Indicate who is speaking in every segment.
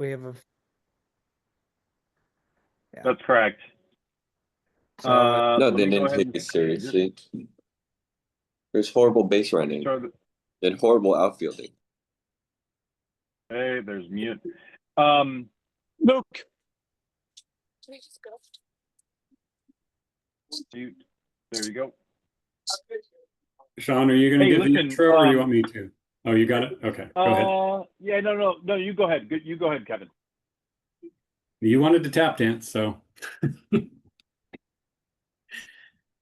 Speaker 1: we have a. Yeah.
Speaker 2: That's correct.
Speaker 1: So,
Speaker 3: No,
Speaker 2: let
Speaker 3: they
Speaker 2: me go
Speaker 3: didn't
Speaker 2: ahead
Speaker 3: take
Speaker 2: and
Speaker 3: it seriously. There's horrible base running
Speaker 2: start the-
Speaker 3: and horrible outfielding.
Speaker 2: Hey, there's mute.
Speaker 4: Luke.
Speaker 2: Mute. There you go.
Speaker 5: Sean, are you going to
Speaker 2: Hey,
Speaker 5: give the
Speaker 2: listen,
Speaker 5: intro or do you want me to? Oh, you got it? Okay, go ahead.
Speaker 2: Yeah, no, you go ahead. You go ahead, Kevin.
Speaker 5: You wanted to tap dance, so.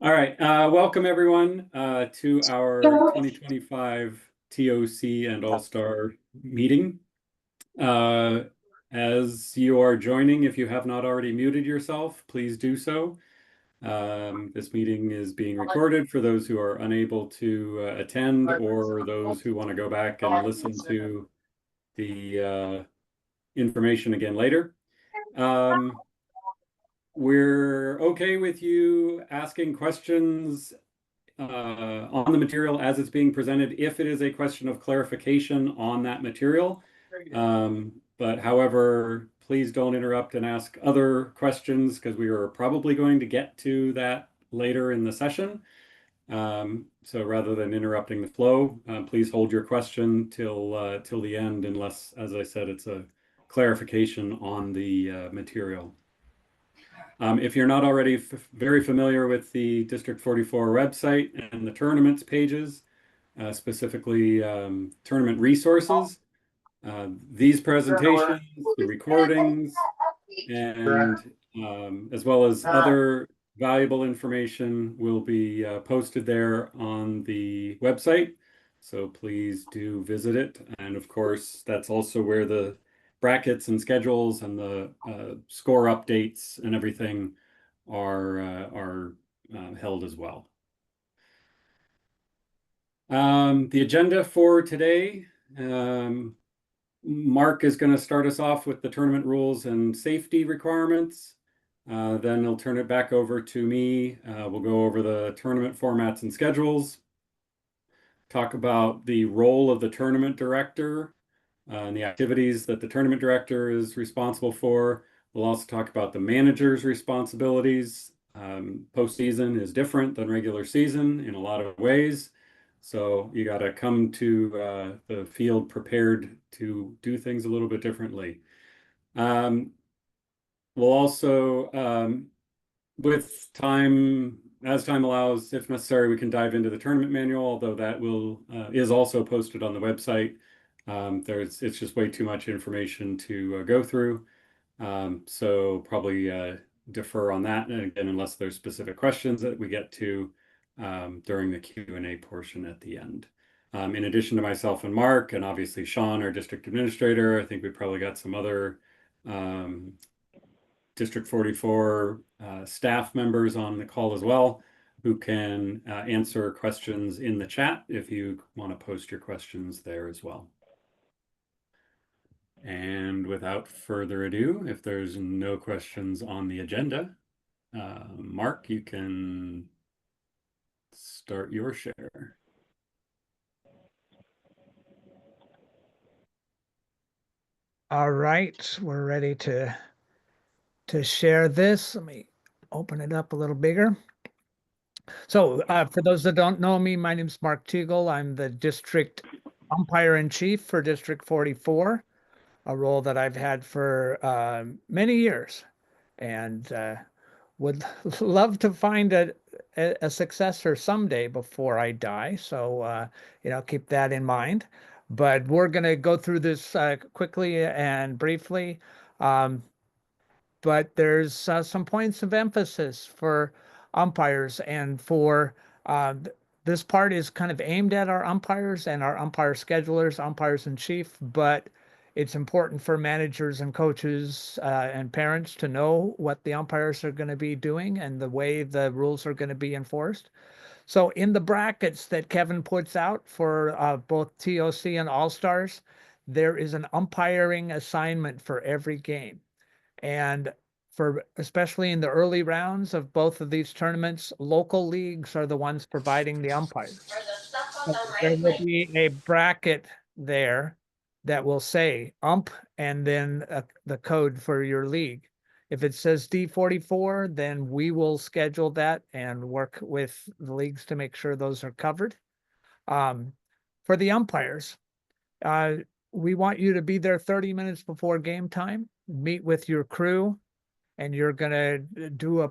Speaker 5: All right, welcome everyone to our 2025 TOC and All-Star meeting. As you are joining, if you have not already muted yourself, please do so. This meeting is being recorded for those who are unable to attend or those who want to go back and listen to the information again later. We're okay with you asking questions on the material as it's being presented if it is a question of clarification on that material. But however, please don't interrupt and ask other questions because we are probably going to get to that later in the session. So rather than interrupting the flow, please hold your question till the end, unless, as I said, it's a clarification on the material. If you're not already very familiar with the District 44 website and the tournaments pages, specifically tournament resources, these presentations, the recordings, and as well as other valuable information will be posted there on the website. So please do visit it. And of course, that's also where the brackets and schedules and the score updates and everything are held as well. The agenda for today, Mark is going to start us off with the tournament rules and safety requirements. Then he'll turn it back over to me. We'll go over the tournament formats and schedules, talk about the role of the tournament director and the activities that the tournament director is responsible for. We'll also talk about the manager's responsibilities. Postseason is different than regular season in a lot of ways. So you got to come to the field prepared to do things a little bit differently. We'll also, with time, as time allows, if necessary, we can dive into the tournament manual, although that is also posted on the website. It's just way too much information to go through. So probably defer on that, and again, unless there's specific questions that we get to during the Q&A portion at the end. In addition to myself and Mark, and obviously Sean, our district administrator, I think we probably got some other District 44 staff members on the call as well, who can answer questions in the chat if you want to post your questions there as well. And without further ado, if there's no questions on the agenda, Mark, you can start your share.
Speaker 1: all right, we're ready to share this. Let me open it up a little bigger. So for those that don't know me, my name is Mark Teagle. I'm the district umpire-in-chief for District 44, a role that I've had for many years, and would love to find a successor someday before I die. So, keep that in mind. But we're going to go through this quickly and briefly. But there's some points of emphasis for umpires, and for this part is kind of aimed at our umpires and our umpire schedulers, umpires in chief, but it's important for managers and coaches and parents to know what the umpires are going to be doing and the way the rules are going to be enforced. So in the brackets that Kevin puts out for both TOC and All-Stars, there is an umpiring assignment for every game. And especially in the early rounds of both of these tournaments, local leagues are the ones providing the umpires. So there will be a bracket there that will say ump and then the code for your league. If it says D44, then we will schedule that and work with the leagues to make sure those are covered. For the umpires, we want you to be there 30 minutes before game time, meet with your crew, and you're going to do a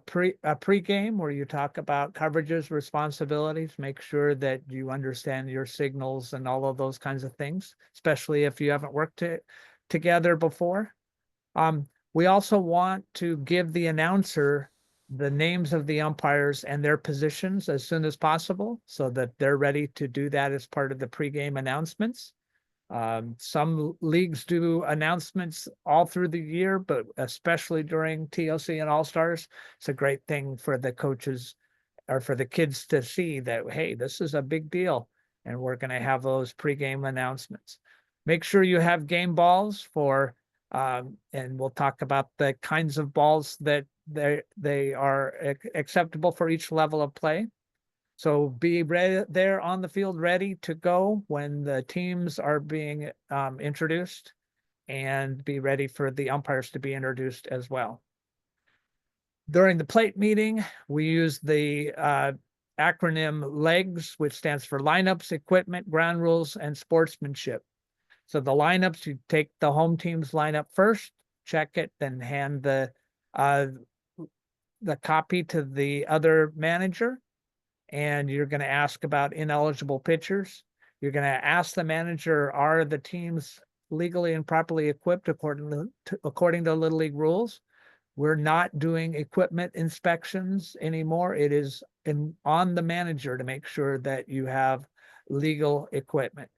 Speaker 1: pre-game where you talk about coverages, responsibilities, make sure that you understand your signals and all of those kinds of things, especially if you haven't worked together before. We also want to give the announcer the names of the umpires and their positions as soon as possible so that they're ready to do that as part of the pregame announcements. Some leagues do announcements all through the year, but especially during TOC and All-Stars, it's a great thing for the coaches or for the kids to see that, hey, this is a big deal, and we're going to have those pregame announcements. Make sure you have game balls for, and we'll talk about the kinds of balls that they are acceptable for each level of play. So be ready there on the field, ready to go when the teams are being introduced, and be ready for the umpires to be introduced as well. During the plate meeting, we use the acronym LEGS, which stands for lineups, equipment, ground rules, and sportsmanship. So the lineups, you take the home team's lineup first, check it, then hand the copy to the other manager. And you're going to ask about ineligible pitchers. You're going to ask the manager, are the teams legally and properly equipped according to Little League rules? We're not doing equipment inspections anymore. It is on the manager to make sure that you have legal equipment.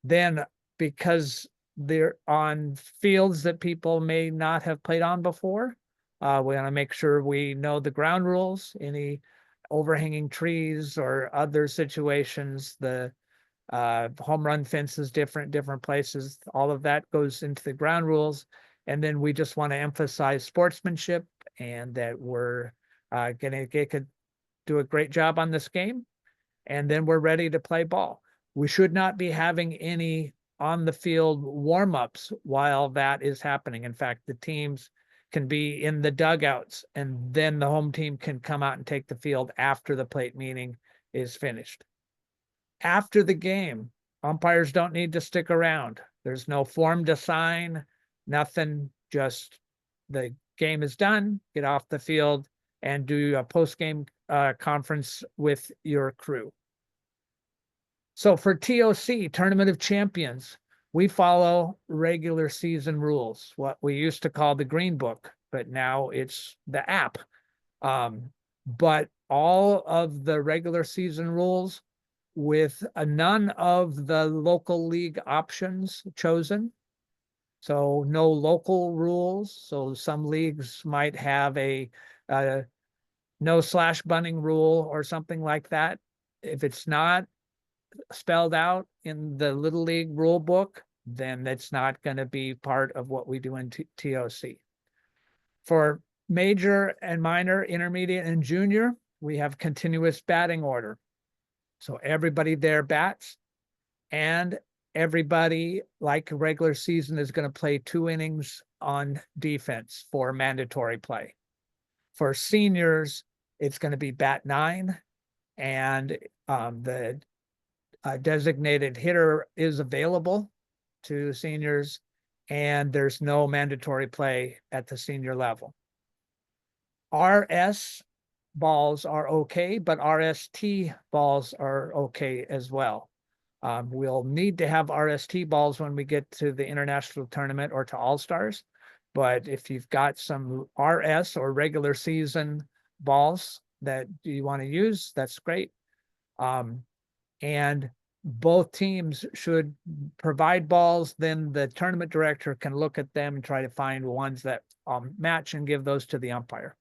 Speaker 1: Then, because they're on fields that people may not have played on before, we want to make sure we know the ground rules, any overhanging trees or other situations, the home run fences, different places, all of that goes into the ground rules. And then we just want to emphasize sportsmanship and that we're going to do a great job on this game. And then we're ready to play ball. We should not be having any on the field warm-ups while that is happening. In fact, the teams can be in the dugouts, and then the home team can come out and take the field after the plate meeting is finished. After the game, umpires don't need to stick around. There's no form to sign, nothing, just the game is done, get off the field and do a post-game conference with your crew. So for TOC, Tournament of Champions, we follow regular season rules, what we used to call the Green Book, but now it's the app. But all of the regular season rules with none of the local league options chosen. So no local rules. So some leagues might have a no slash bunting rule or something like that. If it's not spelled out in the Little League rule book, then that's not going to be part of what we do in TOC. For major and minor, intermediate and junior, we have continuous batting order. So everybody there bats, and everybody, like a regular season, is going to play 2 innings on defense for mandatory play. For seniors, it's going to be bat 9, and the designated hitter is available to seniors, and there's no mandatory play at the senior level. RS balls are okay, but RST balls are okay as well. We'll need to have RST balls when we get to the international tournament or to All-Stars, but if you've got some RS or regular season balls that you want to use, that's great. And both teams should provide balls, then the tournament director can look at them and try to find ones that match and give those to the umpire.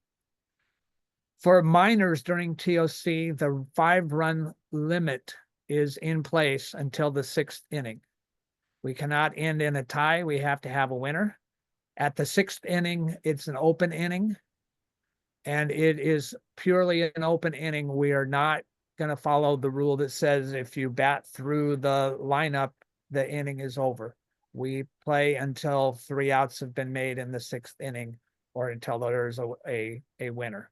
Speaker 1: For minors during TOC, the 5-run limit is in place until the 6th inning. We cannot end in a tie. We have to have a winner. At the 6th inning, it's an open inning, and it is purely an open inning. We are not going to follow the rule that says if you bat through the lineup, the inning is over. We play until 3 outs have been made in the 6th inning or until there's a winner.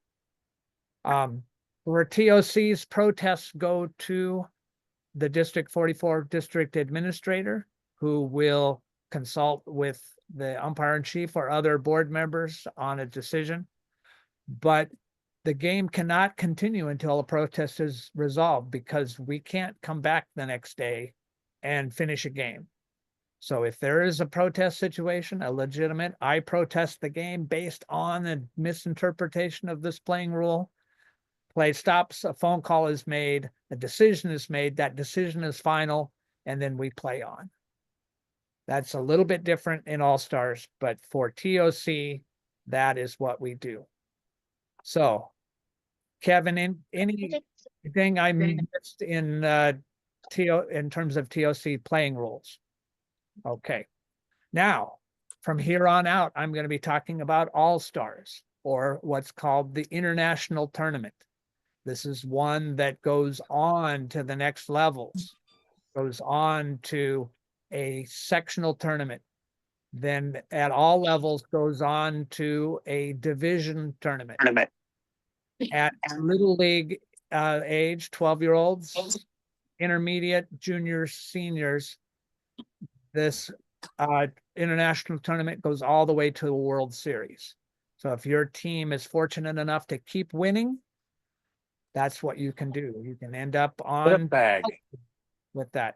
Speaker 1: For TOCs, protests go to the District 44 district administrator, who will consult with the umpire in chief or other board members on a decision. But the game cannot continue until a protest is resolved, because we can't come back the next day and finish a game. So if there is a protest situation, a legitimate, I protest the game based on a misinterpretation of this playing rule, play stops, a phone call is made, a decision is made, that decision is final, and then we play on. That's a little bit different in All-Stars, but for TOC, that is what we do. So, Kevin, anything I missed in in terms of TOC playing rules? Okay. Now, from here on out, I'm going to be talking about All-Stars, or what's called the International Tournament. This is one that goes on to the next levels, goes on to a sectional tournament, then at all levels goes on to a division tournament. At Little League age, 12-year-olds, intermediate, juniors, seniors, this international tournament goes all the way to the World Series. So if your team is fortunate enough to keep winning, that's what you can do. You can end up on
Speaker 2: bag.
Speaker 1: with that.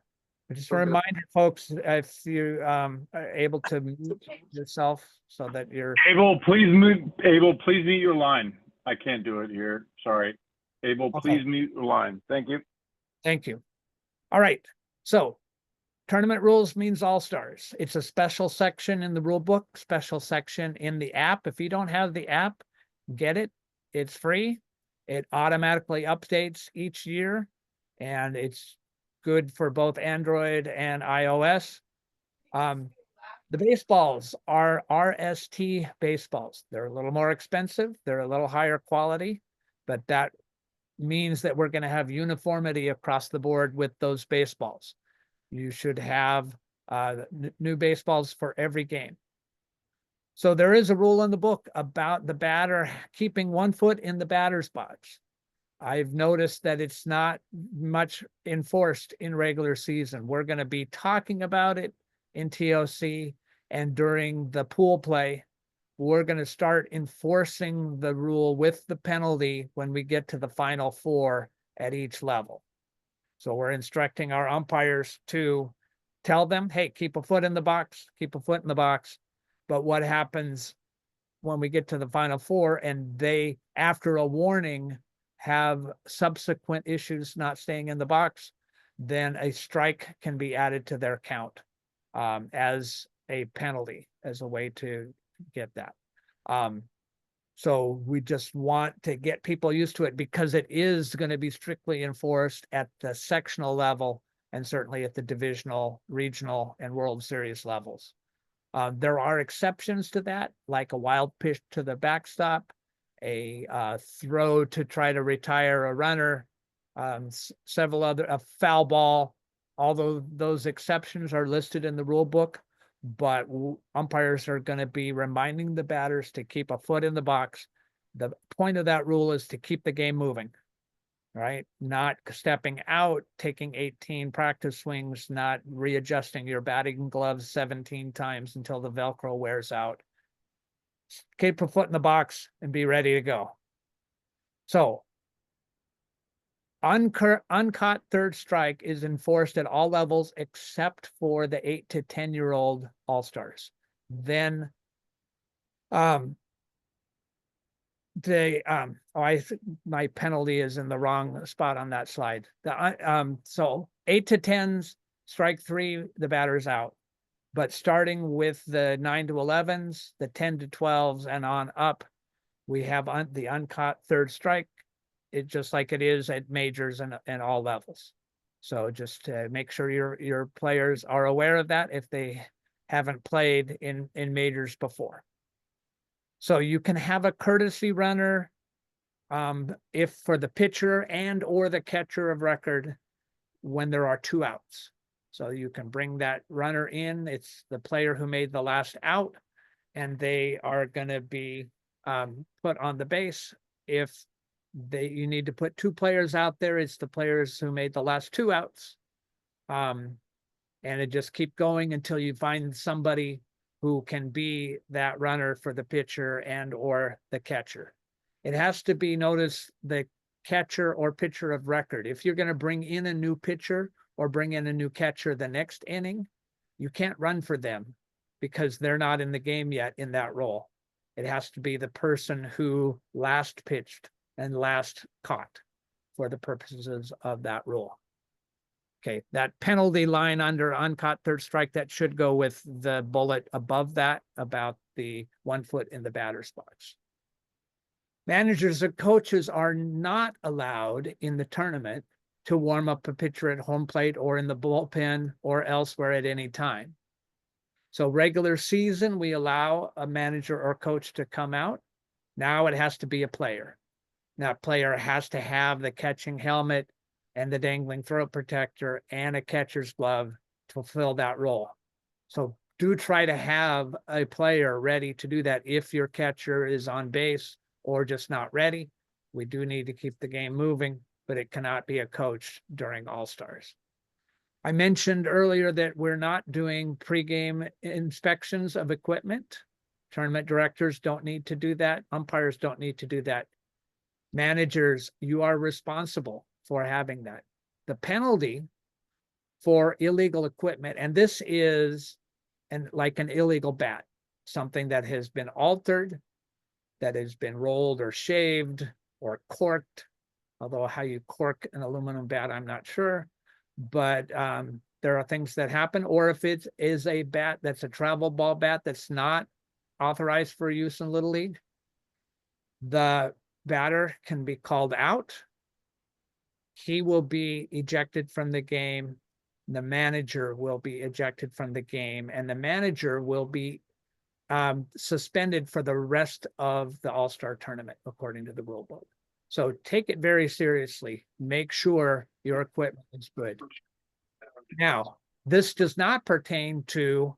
Speaker 1: Just a reminder, folks, if you are able to mute yourself so that you're
Speaker 2: Abel, please mute your line. I can't do it here. Sorry. Abel,
Speaker 1: Okay.
Speaker 2: please mute your line. Thank you.
Speaker 1: Thank you. All right. So tournament rules means All-Stars. It's a special section in the rule book, special section in the app. If you don't have the app, get it. It's free. It automatically updates each year, and it's good for both Android and iOS. The baseballs are RST baseballs. They're a little more expensive. They're a little higher quality, but that means that we're going to have uniformity across the board with those baseballs. You should have new baseballs for every game. So there is a rule in the book about the batter keeping 1 foot in the batter's box. I've noticed that it's not much enforced in regular season. We're going to be talking about it in TOC, and during the pool play, we're going to start enforcing the rule with the penalty when we get to the final 4 at each level. So we're instructing our umpires to tell them, hey, keep a foot in the box, keep a foot in the box. But what happens when we get to the final 4 and they, after a warning, have subsequent issues not staying in the box, then a strike can be added to their count as a penalty, as a way to get that. So we just want to get people used to it, because it is going to be strictly enforced at the sectional level and certainly at the divisional, regional, and World Series levels. There are exceptions to that, like a wild pitch to the backstop, a throw to try to retire a runner, several other, a foul ball. Although those exceptions are listed in the rule book, but umpires are going to be reminding the batters to keep a foot in the box. The point of that rule is to keep the game moving, right? Not stepping out, taking 18 practice swings, not readjusting your batting gloves 17 times until the Velcro wears out. Keep a foot in the box and be ready to go. So uncaught third strike is enforced at all levels except for the 8 to 10-year-old All-Stars. Then my penalty is in the wrong spot on that slide. So 8 to 10s, strike 3, the batter's out. But starting with the 9 to 11s, the 10 to 12s, and on up, we have the uncaught third strike. It just like it is at majors and all levels. So just to make sure your players are aware of that if they haven't played in majors before. So you can have a courtesy runner if for the pitcher and or the catcher of record when there are 2 outs. So you can bring that runner in. It's the player who made the last out, and they are going to be put on the base. If you need to put 2 players out there, it's the players who made the last 2 outs. And it just keep going until you find somebody who can be that runner for the pitcher and or the catcher. It has to be, notice, the catcher or pitcher of record. If you're going to bring in a new pitcher or bring in a new catcher the next inning, you can't run for them because they're not in the game yet in that role. It has to be the person who last pitched and last caught for the purposes of that rule. Okay, that penalty line under uncaught third strike, that should go with the bullet above that about the 1 foot in the batter's box. Managers and coaches are not allowed in the tournament to warm up a pitcher at home plate or in the bullpen or elsewhere at any time. So regular season, we allow a manager or coach to come out. Now it has to be a player. That player has to have the catching helmet and the dangling throat protector and a catcher's glove to fulfill that role. So do try to have a player ready to do that if your catcher is on base or just not ready. We do need to keep the game moving, but it cannot be a coach during All-Stars. I mentioned earlier that we're not doing pregame inspections of equipment. Tournament directors don't need to do that. Umpires don't need to do that. Managers, you are responsible for having that. The penalty for illegal equipment, and this is like an illegal bat, something that has been altered, that has been rolled or shaved or corked, although how you cork an aluminum bat, I'm not sure. But there are things that happen, or if it is a bat that's a travel ball bat that's not authorized for use in Little League, the batter can be called out. He will be ejected from the game. The manager will be ejected from the game, and the manager will be suspended for the rest of the All-Star tournament, according to the rule book. So take it very seriously. Make sure your equipment is good. Now, this does not pertain to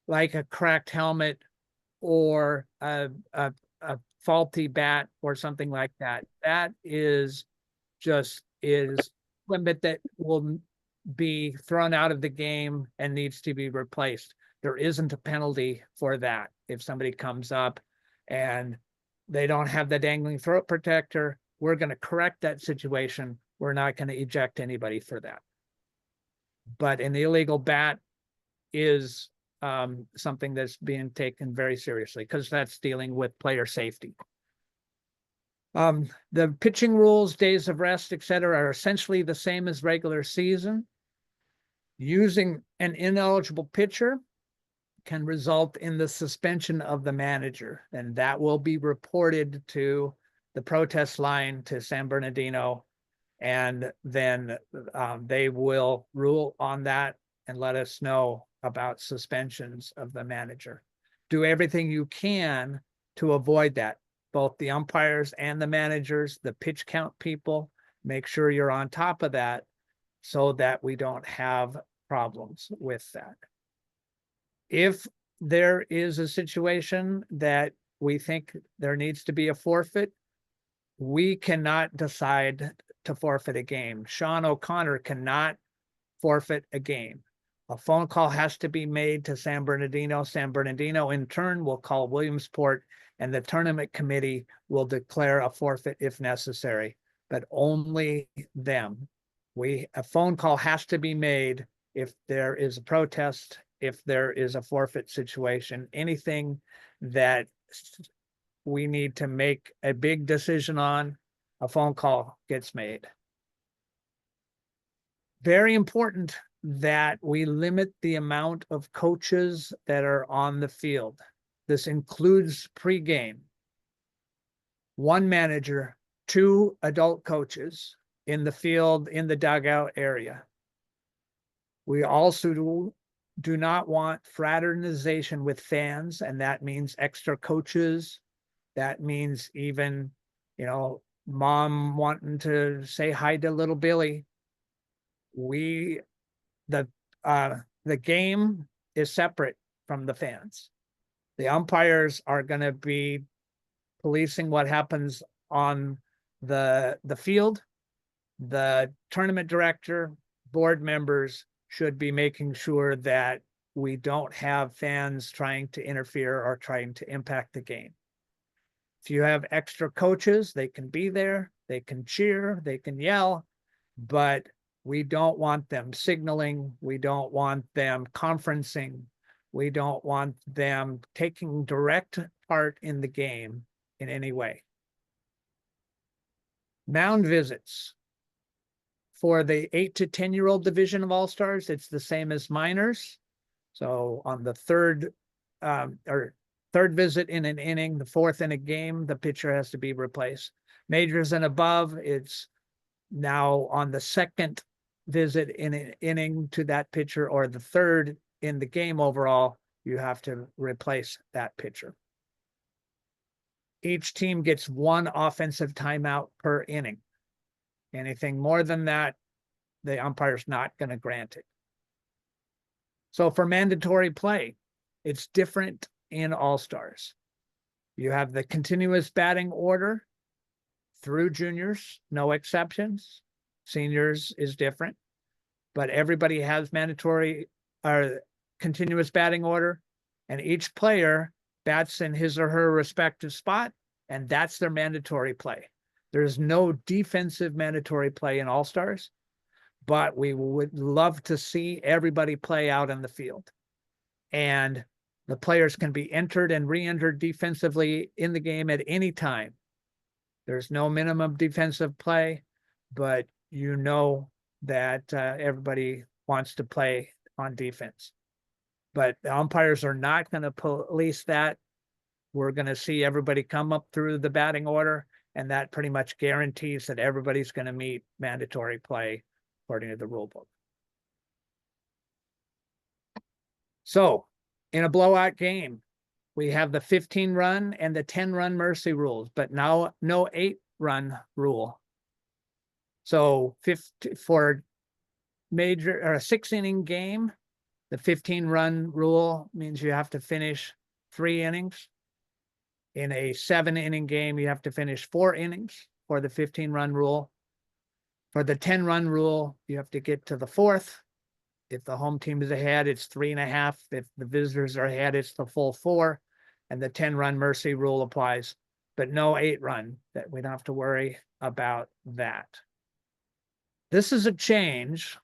Speaker 1: like a cracked helmet or a faulty bat or something like that. That is equipment that will be thrown out of the game and needs to be replaced. There isn't a penalty for that. If somebody comes up and they don't have the dangling throat protector, we're going to correct that situation. We're not going to eject anybody for that. But an illegal bat is something that's being taken very seriously because that's dealing with player safety. The pitching rules, days of rest, etc., are essentially the same as regular season. Using an ineligible pitcher can result in the suspension of the manager, and that will be reported to the protest line to San Bernardino, and then they will rule on that and let us know about suspensions of the manager. Do everything you can to avoid that, both the umpires and the managers, the pitch count people. Make sure you're on top of that so that we don't have problems with that. If there is a situation that we think there needs to be a forfeit, we cannot decide to forfeit a game. Sean O'Connor cannot forfeit a game. A phone call has to be made to San Bernardino. San Bernardino, in turn, will call Williamsport, and the tournament committee will declare a forfeit if necessary, but only them. A phone call has to be made if there is a protest, if there is a forfeit situation, anything that we need to make a big decision on, a phone call gets made. Very important that we limit the amount of coaches that are on the field. This includes pregame. 1 manager, 2 adult coaches in the field, in the dugout area. We also do not want fraternization with fans, and that means extra coaches. That means even, mom wanting to say hi to little Billy. The the game is separate from the fans. The umpires are going to be policing what happens on the field. The tournament director, board members should be making sure that we don't have fans trying to interfere or trying to impact the game. If you have extra coaches, they can be there, they can cheer, they can yell, but we don't want them signaling. We don't want them conferencing. We don't want them taking direct part in the game in any way. Mound visits. For the 8 to 10-year-old division of All-Stars, it's the same as minors. So on the third visit in an inning, the fourth in a game, the pitcher has to be replaced. Majors and above, it's now on the second visit in an inning to that pitcher, or the third in the game overall, you have to replace that pitcher. Each team gets one offensive timeout per inning. Anything more than that, the umpire's not going to grant it. So for mandatory play, it's different in All-Stars. You have the continuous batting order through juniors, no exceptions. Seniors is different, but everybody has mandatory or continuous batting order, and each player bats in his or her respective spot, and that's their mandatory play. There's no defensive mandatory play in All-Stars, but we would love to see everybody play out in the field. And the players can be entered and re-entered defensively in the game at any time. There's no minimum defensive play, but you know that everybody wants to play on defense. But the umpires are not going to police that. We're going to see everybody come up through the batting order, and that pretty much guarantees that everybody's going to meet mandatory play according to the rule book. So in a blowout game, we have the 15-run and the 10-run mercy rules, but now no 8-run rule. So for major or a 6-inning game, the 15-run rule means you have to finish 3 innings. In a 7-inning game, you have to finish 4 innings for the 15-run rule. For the 10-run rule, you have to get to the 4th. If the home team is ahead, it's 3.5. If the visitors are ahead, it's the full 4. And the 10-run mercy rule applies, but no 8-run. That we don't have to worry about that. This is a change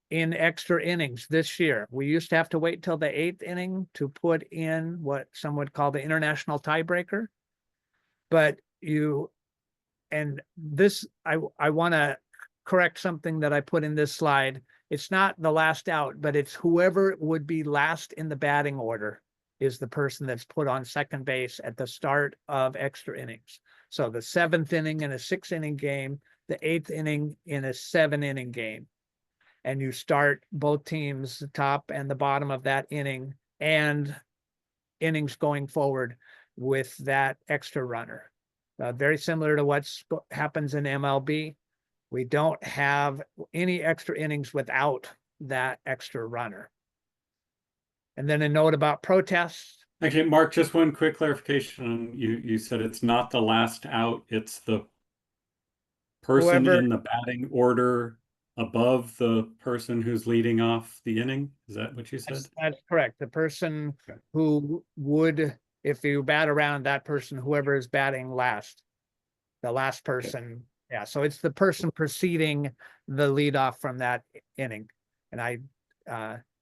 Speaker 1: in extra innings this year. We used to have to wait till the 8th inning to put in what some would call the international tiebreaker. But I want to correct something that I put in this slide. It's not the last out, but it's whoever would be last in the batting order is the person that's put on second base at the start of extra innings. So the 7th inning in a 6-inning game, the 8th inning in a 7-inning game. And you start both teams, the top and the bottom of that inning, and innings going forward with that extra runner. Very similar to what happens in MLB. We don't have any extra innings without that extra runner. And then a note about protests.
Speaker 5: Actually, Mark, just one quick clarification. You said it's not the last out, it's the person
Speaker 1: Whoever,
Speaker 5: in the batting order above the person who's leading off the inning. Is that what you said?
Speaker 1: that's correct. The person
Speaker 5: Okay.
Speaker 1: who would, if you bat around that person, whoever is batting last, the last person. Okay. Yeah, so it's the person preceding the leadoff from that inning. And I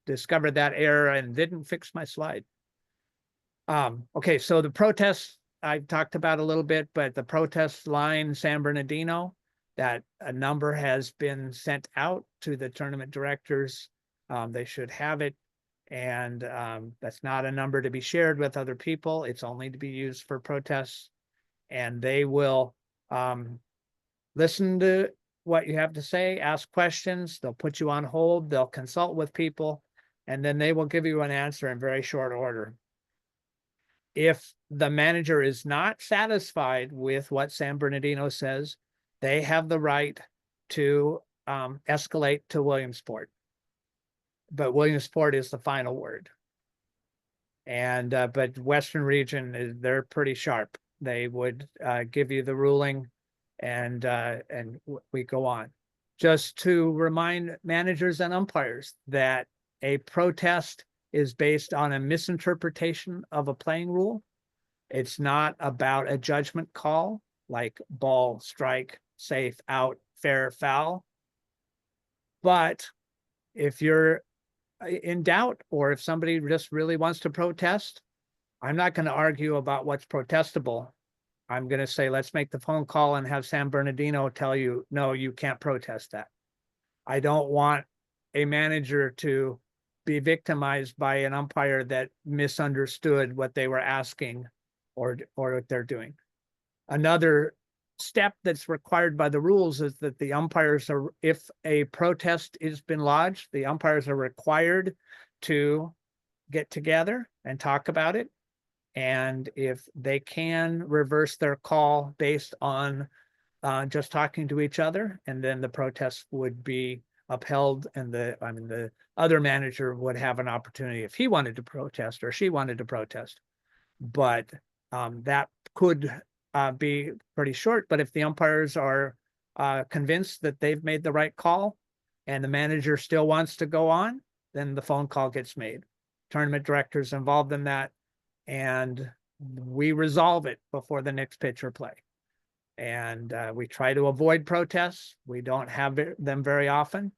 Speaker 1: discovered that error and didn't fix my slide. Okay, so the protests I've talked about a little bit, but the protest line, San Bernardino, that a number has been sent out to the tournament directors. They should have it. And that's not a number to be shared with other people. It's only to be used for protests. And they will listen to what you have to say, ask questions. They'll put you on hold. They'll consult with people, and then they will give you an answer in very short order. If the manager is not satisfied with what San Bernardino says, they have the right to escalate to Williamsport. but Williamsport is the final word. And but Western Region they're pretty sharp. They would give you the ruling, and we go on. Just to remind managers and umpires that a protest is based on a misinterpretation of a playing rule. It's not about a judgment call like ball, strike, safe, out, fair, foul. But if you're in doubt, or if somebody just really wants to protest, I'm not going to argue about what's protestable. I'm going to say, let's make the phone call and have San Bernardino tell you, no, you can't protest that. I don't want a manager to be victimized by an umpire that misunderstood what they were asking or what they're doing. Another step that's required by the rules is that the umpires are, if a protest has been lodged, the umpires are required to get together and talk about it. And if they can reverse their call based on just talking to each other, and then the protest would be upheld, and the other manager would have an opportunity if he wanted to protest or she wanted to protest. But that could be pretty short. But if the umpires are convinced that they've made the right call and the manager still wants to go on, then the phone call gets made. Tournament director's involved in that, and we resolve it before the next pitch or play. And we try to avoid protests. We don't have them very often.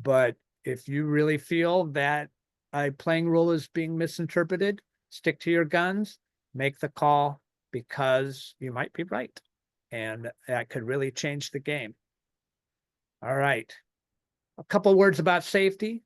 Speaker 1: But if you really feel that a playing rule is being misinterpreted, stick to your guns, make the call, because you might be right. And that could really change the game. All right. A couple words about safety.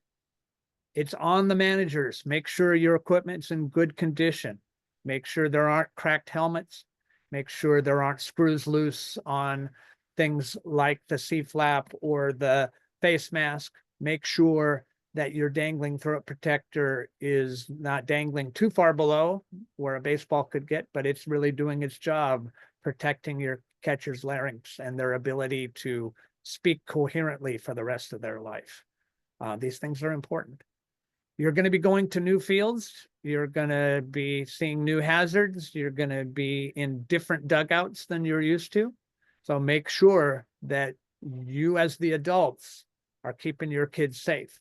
Speaker 1: It's on the managers. Make sure your equipment's in good condition. Make sure there aren't cracked helmets. Make sure there aren't screws loose on things like the C-flap or the face mask. Make sure that your dangling throat protector is not dangling too far below where a baseball could get, but it's really doing its job protecting your catcher's larynx and their ability to speak coherently for the rest of their life. These things are important. You're going to be going to new fields. You're going to be seeing new hazards. You're going to be in different dugouts than you're used to. So make sure that you as the adults are keeping your kids safe,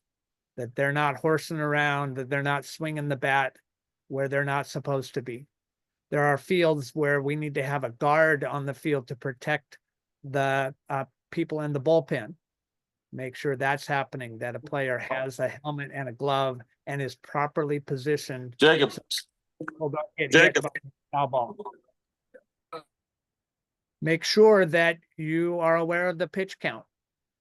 Speaker 1: that they're not horsing around, that they're not swinging the bat where they're not supposed to be. There are fields where we need to have a guard on the field to protect the people in the bullpen. Make sure that's happening, that a player has a helmet and a glove and is properly positioned.
Speaker 3: Jacob,
Speaker 1: So people don't get hit
Speaker 3: Jacob.
Speaker 1: by the foul ball. Make sure that you are aware of the pitch count.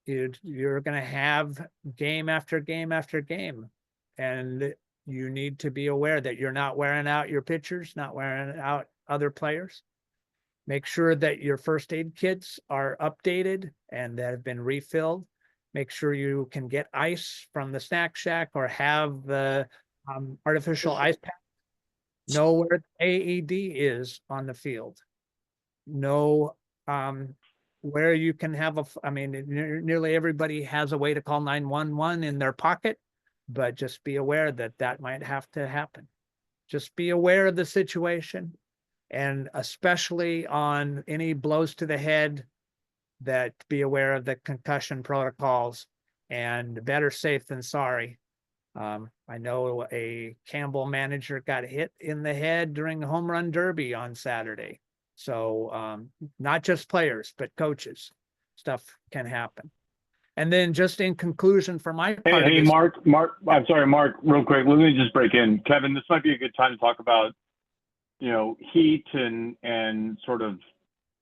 Speaker 1: You're going to have game after game after game, and you need to be aware that you're not wearing out your pitchers, not wearing out other players. Make sure that your first aid kits are updated and that have been refilled. Make sure you can get ice from the snack shack or have the artificial ice pack. Know where the AED is on the field. Know where you can have nearly everybody has a way to call 911 in their pocket, but just be aware that that might have to happen. Just be aware of the situation, and especially on any blows to the head, that be aware of the concussion protocols, and better safe than sorry. I know a Campbell manager got hit in the head during the home run derby on Saturday. So not just players, but coaches, stuff can happen. And then just in conclusion for my part of
Speaker 2: Hey,
Speaker 1: this,
Speaker 2: Mark, I'm sorry, Mark, real quick. Let me just break in. Kevin, this might be a good time to talk about, heat and sort of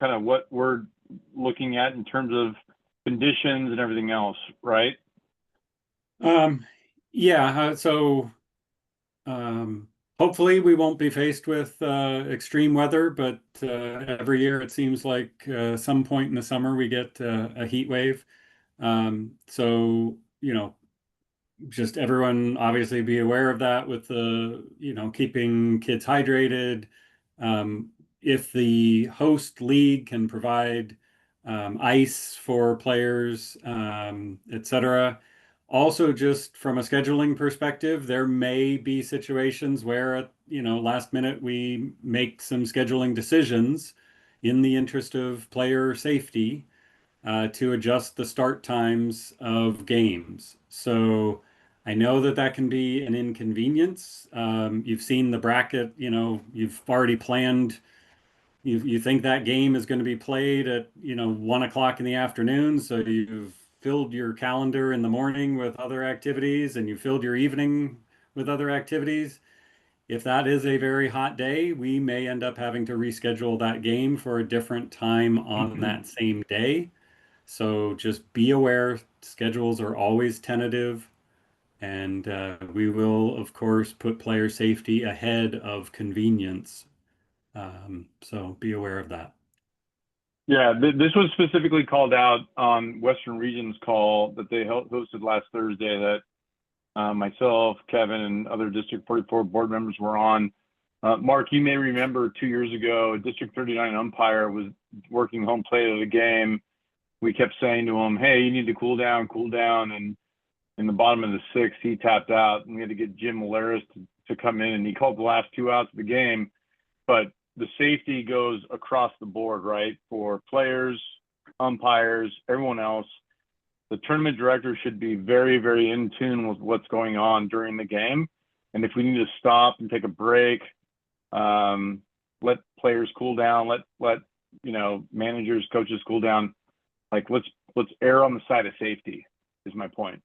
Speaker 2: kind of what we're looking at in terms of conditions and everything else, right?
Speaker 5: Hopefully we won't be faced with extreme weather, but every year it seems like some point in the summer we get a heat wave. Just everyone obviously be aware of that with the, keeping kids hydrated. If the host league can provide ice for players, etc., Also, just from a scheduling perspective, there may be situations where at, last minute we make some scheduling decisions in the interest of player safety to adjust the start times of games. So I know that that can be an inconvenience. You've seen the bracket, you've already planned. You think that game is going to be played at 1 o'clock in the afternoon, so you've filled your calendar in the morning with other activities, and you filled your evening with other activities. If that is a very hot day, we may end up having to reschedule that game for a different time on that same day. So just be aware, schedules are always tentative, and we will, of course, put player safety ahead of convenience. So be aware of that.
Speaker 2: Yeah, this was specifically called out on Western Region's call that they hosted last Thursday that myself, Kevin, and other District 44 board members were on. Mark, you may remember 2 years ago, a District 39 umpire was working home plate of the game. We kept saying to him, hey, you need to cool down. And in the bottom of the sixth, he tapped out, and we had to get Jim Maleris to come in, and he called the last 2 outs of the game. But the safety goes across the board, right? For players, umpires, everyone else. The tournament director should be very, very in tune with what's going on during the game. And if we need to stop and take a break, let players cool down, let managers, coaches cool down. Like let's err on the side of safety is my point.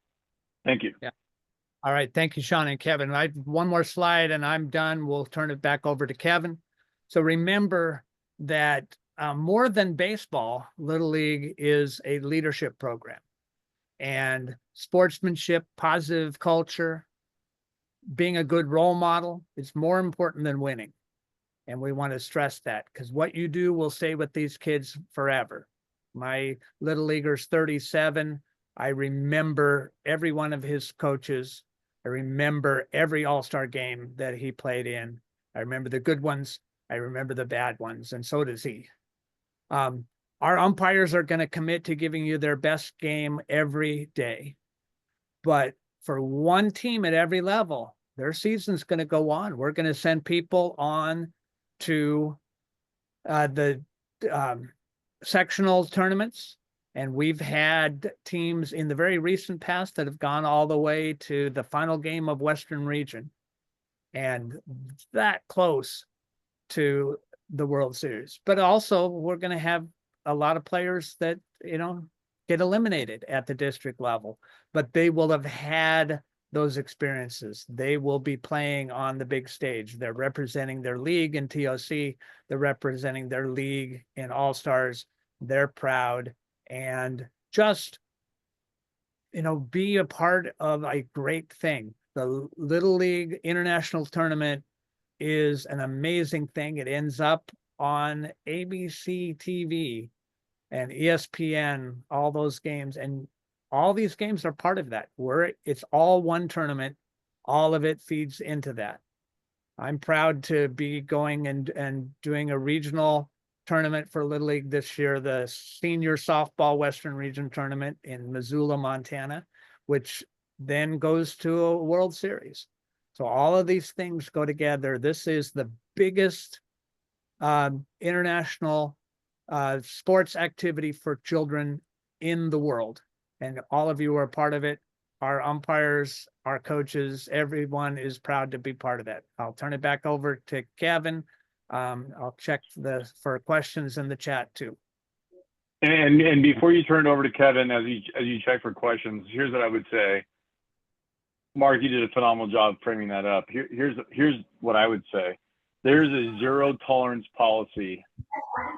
Speaker 2: Thank you.
Speaker 1: Yeah. All right. Thank you, Sean and Kevin. I have one more slide and I'm done. We'll turn it back over to Kevin. So remember that more than baseball, Little League is a leadership program, and sportsmanship, positive culture, being a good role model is more important than winning. And we want to stress that because what you do will stay with these kids forever. My Little Leaguer's 37. I remember every one of his coaches. I remember every all-star game that he played in. I remember the good ones. I remember the bad ones, and so does he. Our umpires are going to commit to giving you their best game every day. But for one team at every level, their season's going to go on. We're going to send people on to the sectional tournaments. And we've had teams in the very recent past that have gone all the way to the final game of Western Region and that close to the World Series. But also we're going to have a lot of players that, get eliminated at the district level, but they will have had those experiences. They will be playing on the big stage. They're representing their league in TOC. They're representing their league in All-Stars. They're proud. And just, be a part of a great thing. The Little League International Tournament is an amazing thing. It ends up on ABC TV and ESPN, all those games. And all these games are part of that. It's all one tournament. All of it feeds into that. I'm proud to be going and doing a regional tournament for Little League this year, the Senior Softball Western Region Tournament in Missoula, Montana, which then goes to a World Series. So all of these things go together. This is the biggest international sports activity for children in the world. And all of you are part of it. Our umpires, our coaches, everyone is proud to be part of that. I'll turn it back over to Kevin. I'll check for questions in the chat too.
Speaker 2: And before you turn it over to Kevin, as you check for questions, here's what I would say. Mark, you did a phenomenal job framing that up. Here's what I would say. There's a zero tolerance policy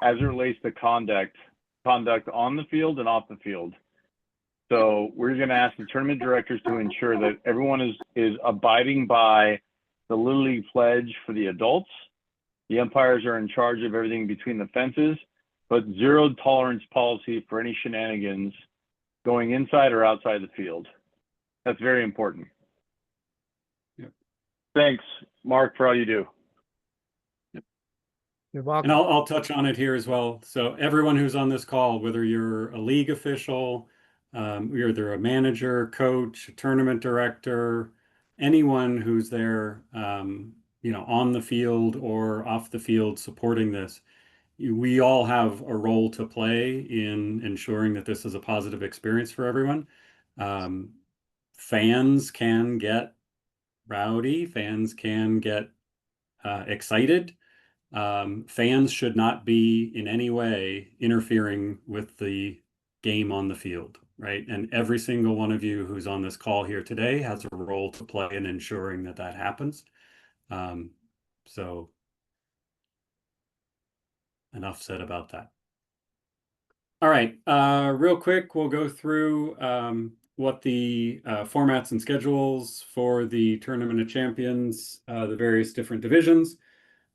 Speaker 2: as it relates to conduct on the field and off the field. So we're going to ask the tournament directors to ensure that everyone is abiding by the Little League pledge for the adults. The umpires are in charge of everything between the fences, but zero tolerance policy for any shenanigans going inside or outside the field. That's very important.
Speaker 5: Yep.
Speaker 2: Thanks, Mark, for all you do.
Speaker 1: You're welcome.
Speaker 5: And I'll touch on it here as well. So everyone who's on this call, whether you're a league official, you're either a manager, coach, a tournament director, anyone who's there, on the field or off the field supporting this. We all have a role to play in ensuring that this is a positive experience for everyone. Fans can get rowdy, fans can get excited. Fans should not be in any way interfering with the game on the field, right? And every single one of you who's on this call here today has a role to play in ensuring that that happens. So enough said about that. All right, real quick, we'll go through what the formats and schedules for the Tournament of Champions, the various different divisions.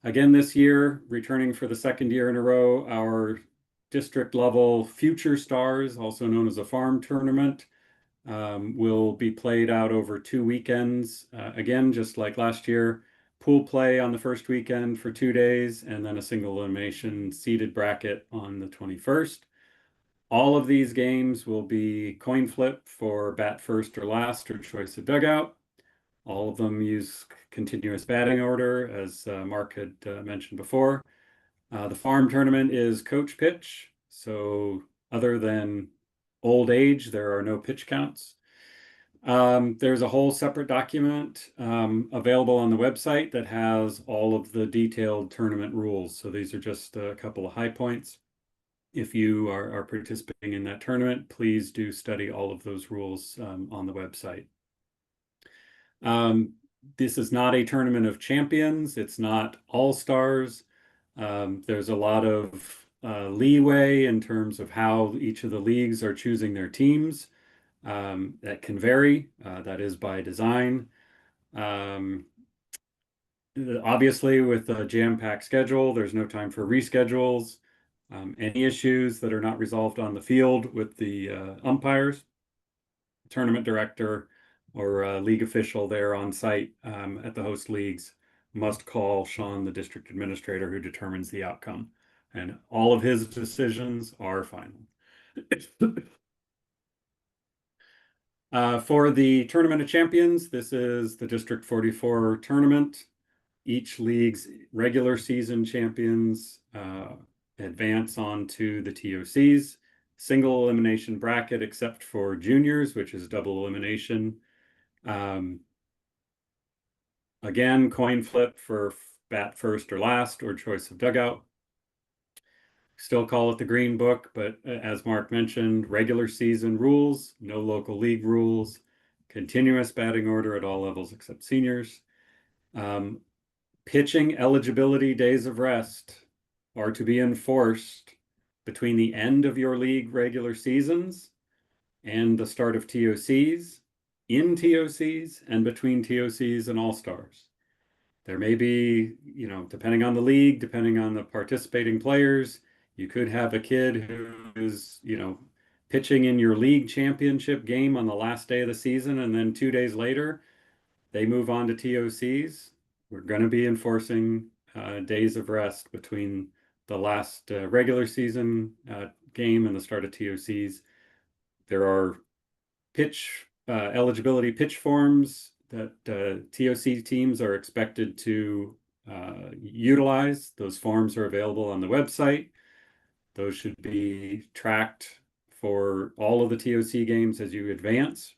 Speaker 5: Again, this year, returning for the second year in a row, our district level Future Stars, also known as a farm tournament, will be played out over 2 weekends. Again, just like last year, pool play on the first weekend for 2 days, and then a single elimination seeded bracket on the 21st. All of these games will be coin flip for bat first or last or choice of dugout. All of them use continuous batting order, as Mark had mentioned before. The farm tournament is coach pitch. So other than old age, there are no pitch counts. There's a whole separate document available on the website that has all of the detailed tournament rules. So these are just a couple of high points. If you are participating in that tournament, please do study all of those rules on the website. This is not a tournament of champions. It's not all stars. There's a lot of leeway in terms of how each of the leagues are choosing their teams. That can vary. That is by design. Obviously, with a jam-packed schedule, there's no time for reschedules. Any issues that are not resolved on the field with the umpires, tournament director, or league official there on site at the host leagues must call Sean, the district administrator, who determines the outcome. And all of his decisions are final. For the Tournament of Champions, this is the District 44 tournament. Each league's regular season champions advance on to the TOCs. Single elimination bracket except for juniors, which is double elimination. Again, coin flip for bat first or last or choice of dugout. Still call it the Green Book, but as Mark mentioned, regular season rules, no local league rules, continuous batting order at all levels except seniors. Pitching eligibility days of rest are to be enforced between the end of your league regular seasons and the start of TOCs, in TOCs, and between TOCs and all-stars. There may be, depending on the league, depending on the participating players, you could have a kid who is, pitching in your league championship game on the last day of the season, and then 2 days later, they move on to TOCs. We're going to be enforcing days of rest between the last regular season game and the start of TOCs. There are eligibility pitch forms that TOC teams are expected to utilize. Those forms are available on the website. Those should be tracked for all of the TOC games as you advance.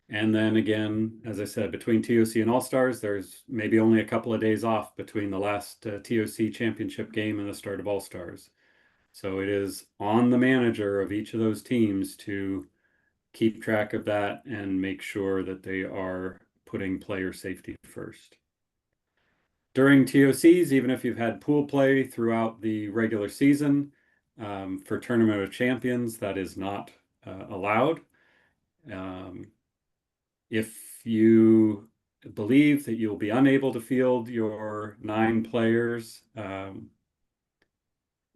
Speaker 5: And then again, as I said, between TOC and All-Stars, there's maybe only a couple of days off between the last TOC championship game and the start of All-Stars. So it is on the manager of each of those teams to keep track of that and make sure that they are putting player safety first. During TOCs, even if you've had pool play throughout the regular season, for Tournament of Champions, that is not allowed. If you believe that you'll be unable to field your 9 players,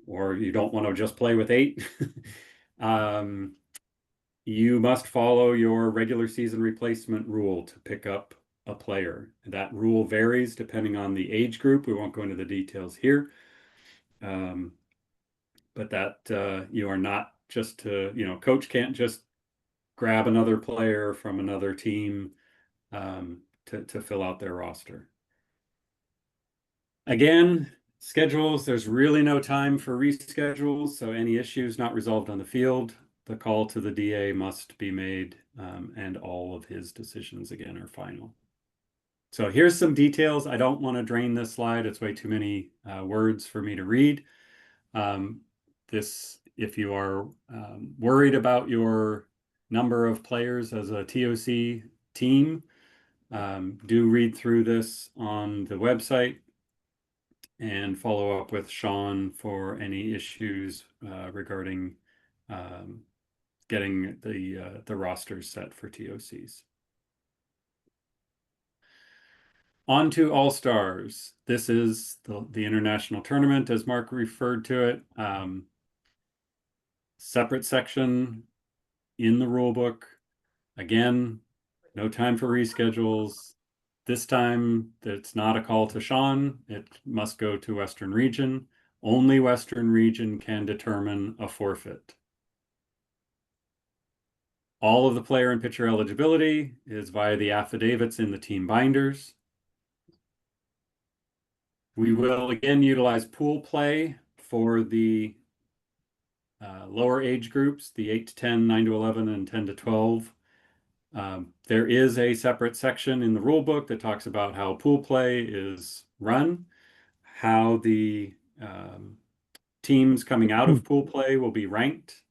Speaker 5: or you don't want to just play with 8, you must follow your regular season replacement rule to pick up a player. That rule varies depending on the age group. We won't go into the details here. But that you are not just to, you know, coach can't just grab another player from another team to fill out their roster. Again, schedules, there's really no time for reschedules, so any issues not resolved on the field, the call to the DA must be made, and all of his decisions again are final. So here's some details. I don't want to drain this slide. It's way too many words for me to read. If you are worried about your number of players as a TOC team, do read through this on the website and follow up with Sean for any issues regarding getting the rosters set for TOCs. On to All-Stars. This is the international tournament, as Mark referred to it. Separate section in the rule book. Again, no time for reschedules. This time, it's not a call to Sean. It must go to Western Region. Only Western Region can determine a forfeit. All of the player and pitcher eligibility is via the affidavits in the team binders. We will again utilize pool play for the lower age groups, the 8 to 10, 9 to 11, and 10 to 12. There is a separate section in the rule book that talks about how pool play is run, how the teams coming out of pool play will be ranked,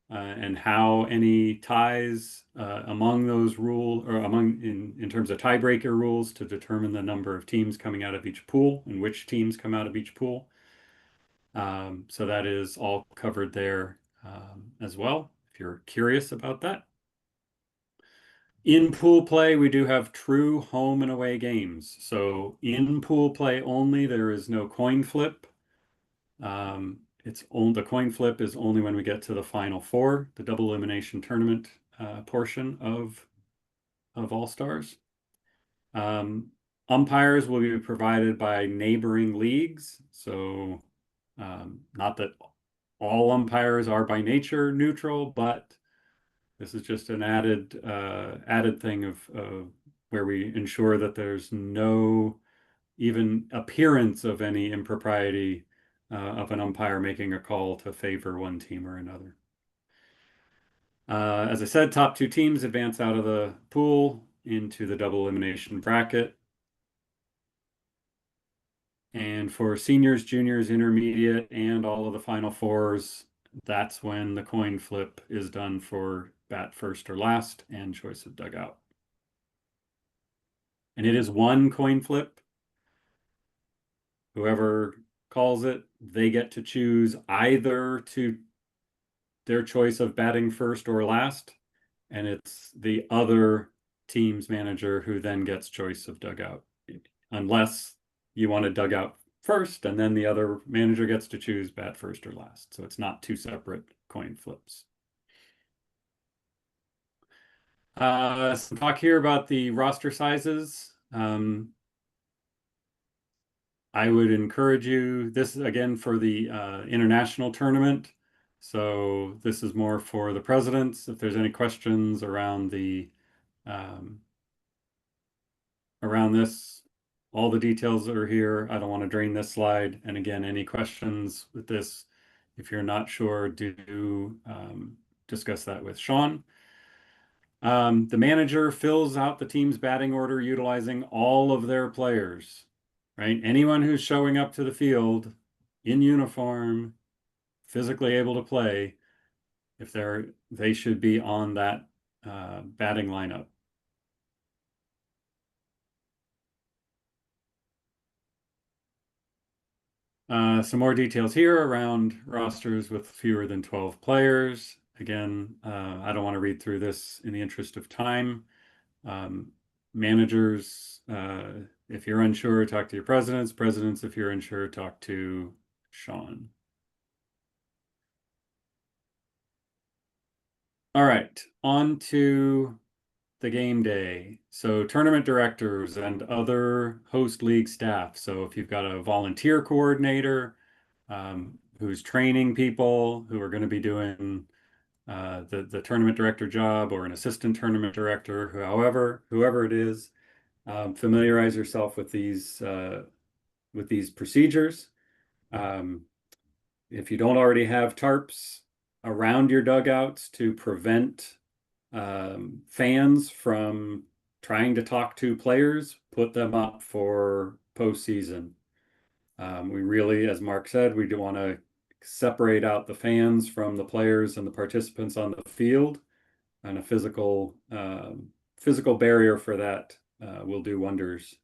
Speaker 5: and how any ties among those in terms of tiebreaker rules to determine the number of teams coming out of each pool and which teams come out of each pool. So that is all covered there as well, if you're curious about that. In pool play, we do have true home and away games. So in pool play only, there is no coin flip. The coin flip is only when we get to the final four, the double elimination tournament portion of All-Stars. Umpires will be provided by neighboring leagues. So not that all umpires are by nature neutral, but this is just an added thing of where we ensure that there's no even appearance of any impropriety of an umpire making a call to favor one team or another. As I said, top two teams advance out of the pool into the double elimination bracket. And for seniors, juniors, intermediate, and all of the final fours, that's when the coin flip is done for bat first or last and choice of dugout. And it is one coin flip. Whoever calls it, they get to choose either to their choice of batting first or last, and it's the other team's manager who then gets choice of dugout, unless you want to dugout first and then the other manager gets to choose bat first or last. So it's not two separate coin flips. Some talk here about the roster sizes. I would encourage you, this is again for the international tournament. So this is more for the presidents. If there's any questions around the around this, all the details are here. I don't want to drain this slide. And again, any questions with this, if you're not sure, do discuss that with Sean. The manager fills out the team's batting order utilizing all of their players, right? Anyone who's showing up to the field in uniform, physically able to play, if they should be on that batting lineup. Some more details here around rosters with fewer than 12 players. Again, I don't want to read through this in the interest of time. Managers, if you're unsure, talk to your presidents. Presidents, if you're unsure, talk to Sean. All right, on to the game day. So tournament directors and other host league staff. So if you've got a volunteer coordinator who's training people who are going to be doing the tournament director job or an assistant tournament director, whoever it is. Familiarize yourself with these procedures. If you don't already have tarps around your dugouts to prevent fans from trying to talk to players, put them up for postseason. We really, as Mark said, we do want to separate out the fans from the players and the participants on the field, and a physical barrier for that will do wonders.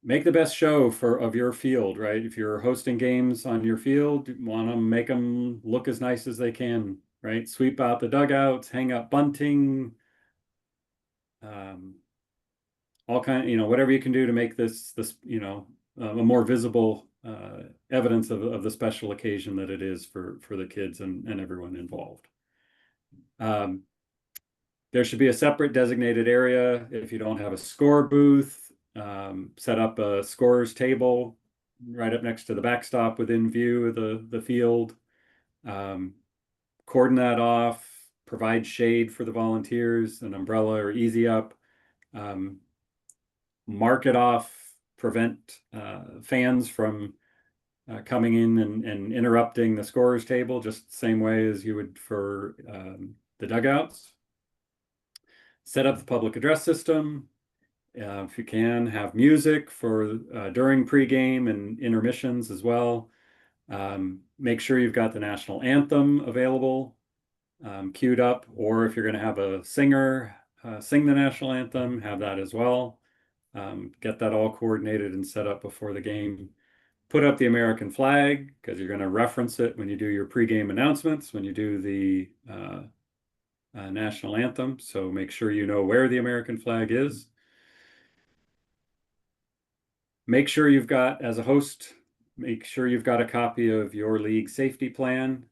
Speaker 5: Make the best show of your field, right? If you're hosting games on your field, you want to make them look as nice as they can, right? Sweep out the dugouts, hang up bunting, all whatever you can do to make this a more visible evidence of the special occasion that it is for the kids and everyone involved. There should be a separate designated area if you don't have a score booth. Set up a scorer's table right up next to the backstop within view of the field. Cordon that off, provide shade for the volunteers, an umbrella or easy up. Mark it off, prevent fans from coming in and interrupting the scorer's table, just the same way as you would for the dugouts. Set up the public address system. If you can, have music for during pregame and intermissions as well. Make sure you've got the national anthem available, queued up, or if you're going to have a singer sing the national anthem, have that as well. Get that all coordinated and set up before the game. Put up the American flag, because you're going to reference it when you do your pregame announcements, when you do the national anthem. So make sure you know where the American flag is. Make sure you've got, as a host, make sure you've got a copy of your league safety plan.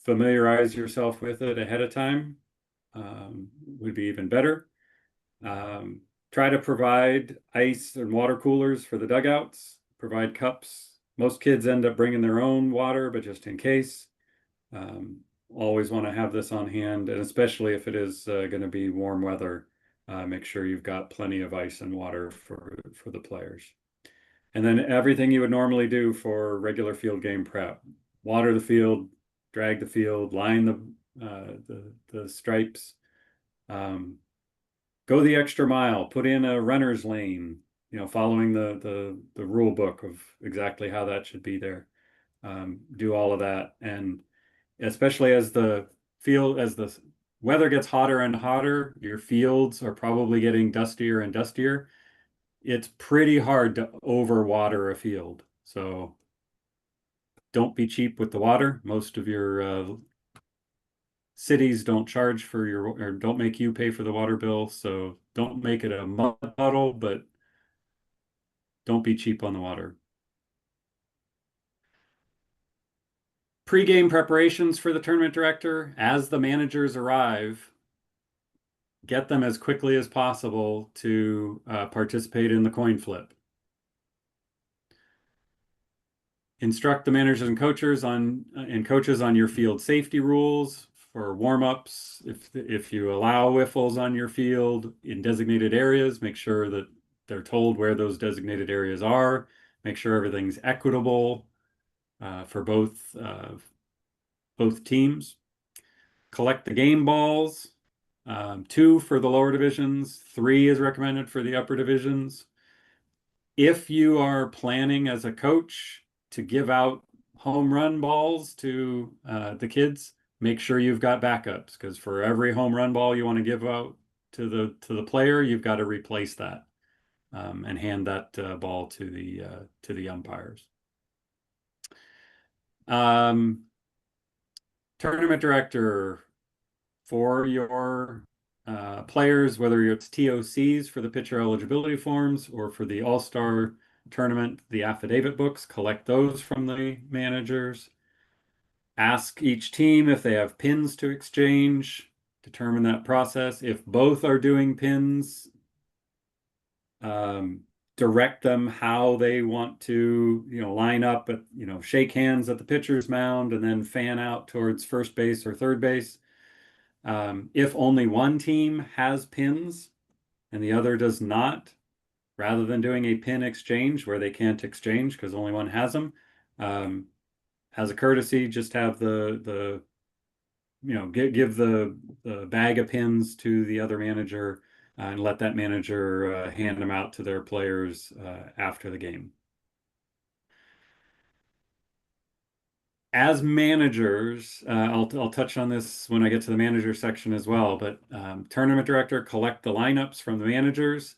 Speaker 5: Familiarize yourself with it ahead of time. Would be even better. Try to provide ice and water coolers for the dugouts. Provide cups. Most kids end up bringing their own water, but just in case. Always want to have this on hand, and especially if it is going to be warm weather, make sure you've got plenty of ice and water for the players. And then everything you would normally do for regular field game prep: water the field, drag the field, line the stripes, go the extra mile, put in a runner's lane, following the rule book of exactly how that should be there. Do all of that, and especially as the weather gets hotter and hotter, your fields are probably getting dustier and dustier. It's pretty hard to overwater a field. So don't be cheap with the water. Most of your cities don't charge for or don't make you pay for the water bill. So don't make it a mud puddle, but don't be cheap on the water. Pre-game preparations for the tournament director: as the managers arrive, get them as quickly as possible to participate in the coin flip. Instruct the managers and coaches on your field safety rules for warm-ups. If you allow wiffles on your field in designated areas, make sure that they're told where those designated areas are. Make sure everything's equitable for both teams. Collect the game balls. 2 for the lower divisions, 3 is recommended for the upper divisions. If you are planning as a coach to give out home run balls to the kids, make sure you've got backups, because for every home run ball you want to give out to the player, you've got to replace that and hand that ball to the umpires. Tournament director: for your players, whether it's TOCs for the pitcher eligibility forms or for the All-Star tournament, the affidavit books, collect those from the managers. Ask each team if they have pins to exchange. Determine that process. If both are doing pins, direct them how they want to, line up at, shake hands at the pitcher's mound and then fan out towards first base or third base. If only one team has pins and the other does not, rather than doing a pin exchange where they can't exchange because only one has them, as a courtesy, just have the give the bag of pins to the other manager and let that manager hand them out to their players after the game. As managers, I'll touch on this when I get to the manager section as well, but tournament director collect the lineups from the managers.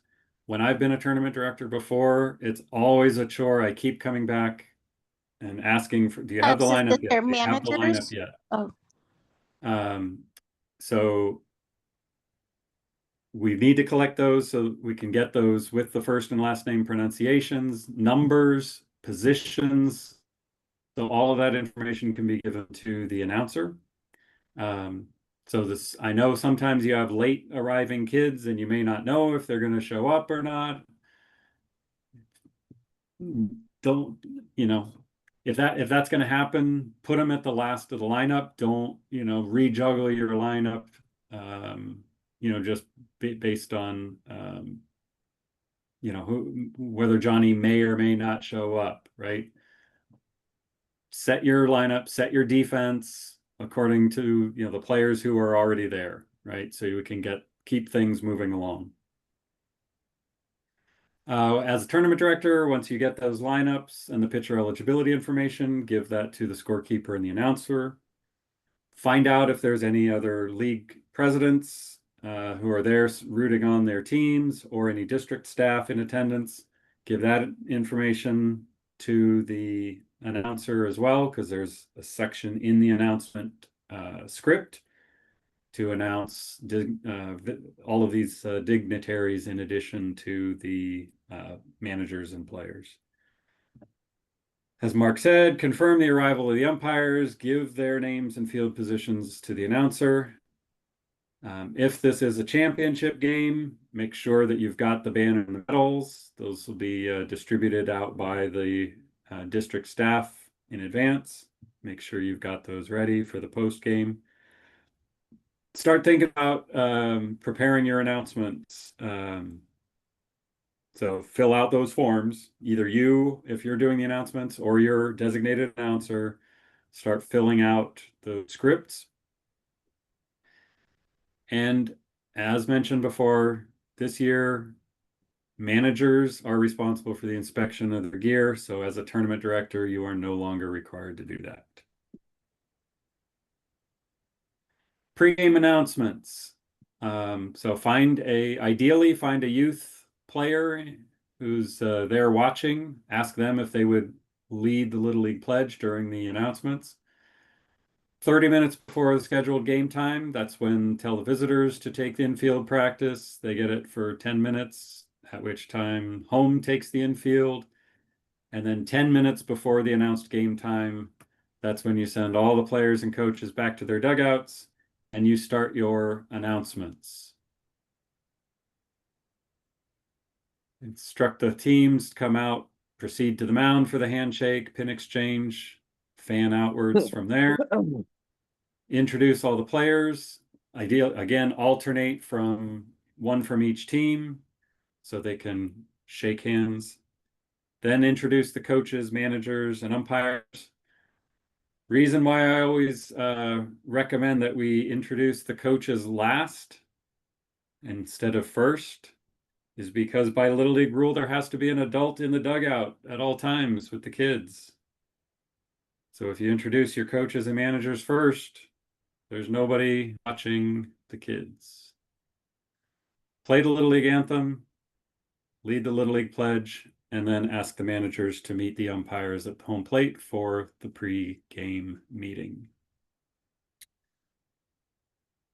Speaker 5: When I've been a tournament director before, it's always a chore. I keep coming back and asking do you have the lineup yet? Do you have the lineup yet?
Speaker 4: Oh.
Speaker 5: So we need to collect those so we can get those with the first and last name pronunciations, numbers, positions. So all of that information can be given to the announcer. So I know sometimes you have late arriving kids and you may not know if they're going to show up or not. Don't, if that's going to happen, put them at the last of the lineup. Don't, rejuggle your lineup, just based on, whether Johnny may or may not show up, right? Set your lineup, set your defense according to, the players who are already there, right? So you can keep things moving along. As a tournament director, once you get those lineups and the pitcher eligibility information, give that to the scorekeeper and the announcer. Find out if there's any other league presidents who are there rooting on their teams or any district staff in attendance. Give that information to the announcer as well, because there's a section in the announcement script to announce all of these dignitaries in addition to the managers and players. As Mark said, confirm the arrival of the umpires, give their names and field positions to the announcer. If this is a championship game, make sure that you've got the banner and the medals. Those will be distributed out by the district staff in advance. Make sure you've got those ready for the post game. Start thinking about preparing your announcements. So fill out those forms, either you, if you're doing the announcements, or your designated announcer. Start filling out the scripts. And as mentioned before, this year, managers are responsible for the inspection of their gear. So as a tournament director, you are no longer required to do that. Pre-game announcements. So ideally find a youth player who's there watching. Ask them if they would lead the Little League pledge during the announcements. 30 minutes before the scheduled game time, that's when tell the visitors to take the infield practice. They get it for 10 minutes, at which time home takes the infield. And then 10 minutes before the announced game time, that's when you send all the players and coaches back to their dugouts and you start your announcements. Instruct the teams to come out, proceed to the mound for the handshake, pin exchange, fan outwards from there. Introduce all the players. Again, alternate from one from each team so they can shake hands. Then introduce the coaches, managers, and umpires. Reason why I always recommend that we introduce the coaches last instead of first is because by Little League rule, there has to be an adult in the dugout at all times with the kids. So if you introduce your coaches and managers first, there's nobody watching the kids. Play the Little League anthem, lead the Little League pledge, and then ask the managers to meet the umpires at the home plate for the pre-game meeting.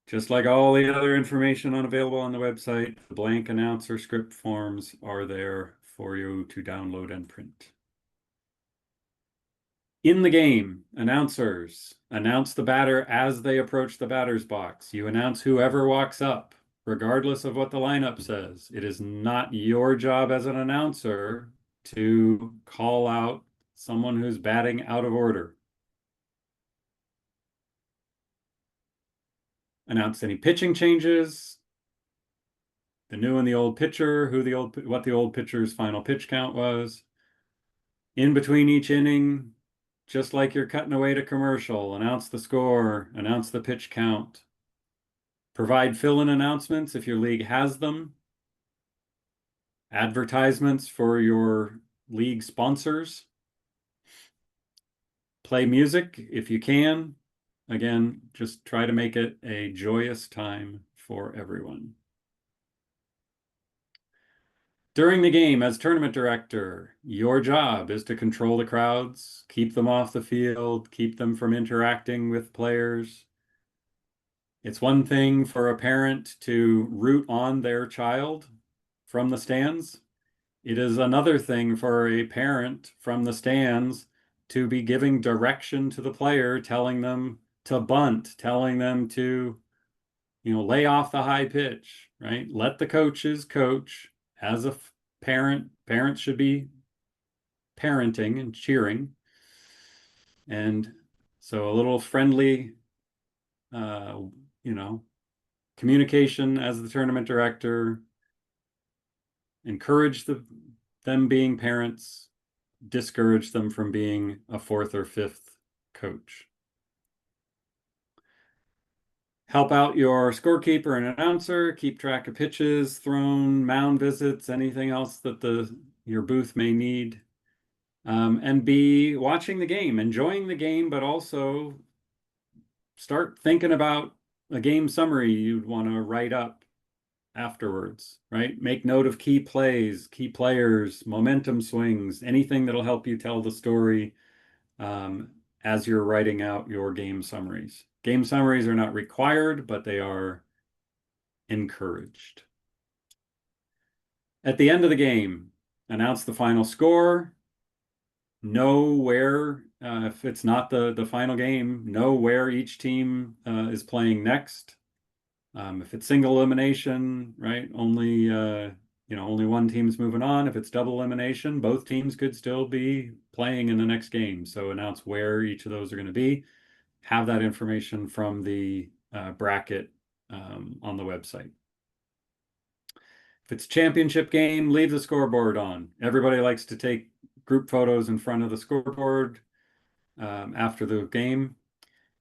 Speaker 5: Just like all the other information available on the website, the blank announcer script forms are there for you to download and print. In the game, announcers announce the batter as they approach the batter's box. You announce whoever walks up. regardless of what the lineup says. It is not your job as an announcer to call out someone who's batting out of order. Announce any pitching changes, the new and the old pitcher, what the old pitcher's final pitch count was. In between each inning, just like you're cutting away to commercial, announce the score, announce the pitch count. Provide fill-in announcements if your league has them. Advertisements for your league sponsors. Play music if you can. Again, just try to make it a joyous time for everyone. During the game, as tournament director, your job is to control the crowds, keep them off the field, keep them from interacting with players. It's one thing for a parent to root on their child from the stands. It is another thing for a parent from the stands to be giving direction to the player, telling them to bunt, telling them to, lay off the high pitch, right? Let the coaches coach. As a parent, parents should be parenting and cheering. And so a little friendly, communication as the tournament director, encourage them being parents, discourage them from being a fourth or fifth coach. Help out your scorekeeper and announcer, keep track of pitches thrown, mound visits, anything else that your booth may need. And be watching the game, enjoying the game, but also start thinking about a game summary you'd want to write up afterwards, right? Make note of key plays, key players, momentum swings, anything that'll help you tell the story as you're writing out your game summaries. Game summaries are not required, but they are encouraged. At the end of the game, announce the final score. Know where, if it's not the final game, know where each team is playing next. If it's single elimination, right, only one team's moving on. If it's double elimination, both teams could still be playing in the next game. So announce where each of those are going to be. Have that information from the bracket on the website. If it's a championship game, leave the scoreboard on. Everybody likes to take group photos in front of the scoreboard after the game.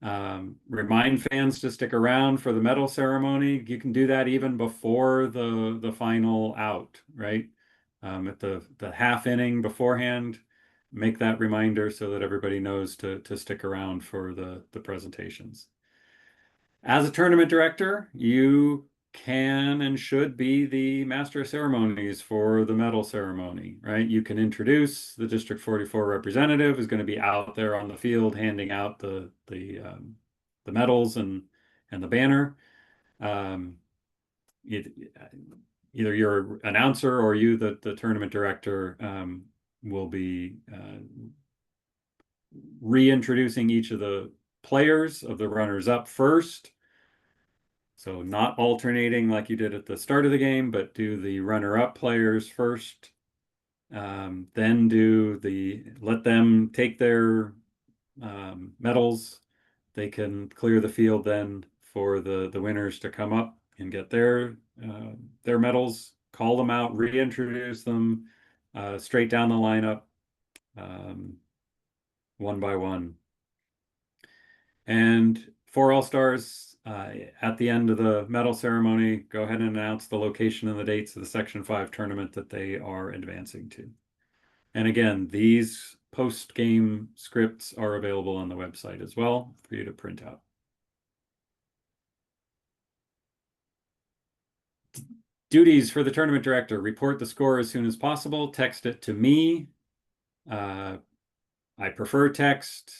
Speaker 5: Remind fans to stick around for the medal ceremony. You can do that even before the final out, right? At the half inning beforehand, make that reminder so that everybody knows to stick around for the presentations. As a tournament director, you can and should be the master of ceremonies for the medal ceremony, right? You can introduce the District 44 representative who's going to be out there on the field handing out the medals and the banner. Either your announcer or you, the tournament director, will be reintroducing each of the players of the runners-up first. So not alternating like you did at the start of the game, but do the runner-up players first. Then let them take their medals. They can clear the field then for the winners to come up and get their medals, call them out, reintroduce them straight down the lineup, one by one. And for All-Stars, at the end of the medal ceremony, go ahead and announce the location and the dates of the Section 5 tournament that they are advancing to. And again, these post-game scripts are available on the website as well for you to print out. Duties for the tournament director: report the score as soon as possible, text it to me. I prefer text.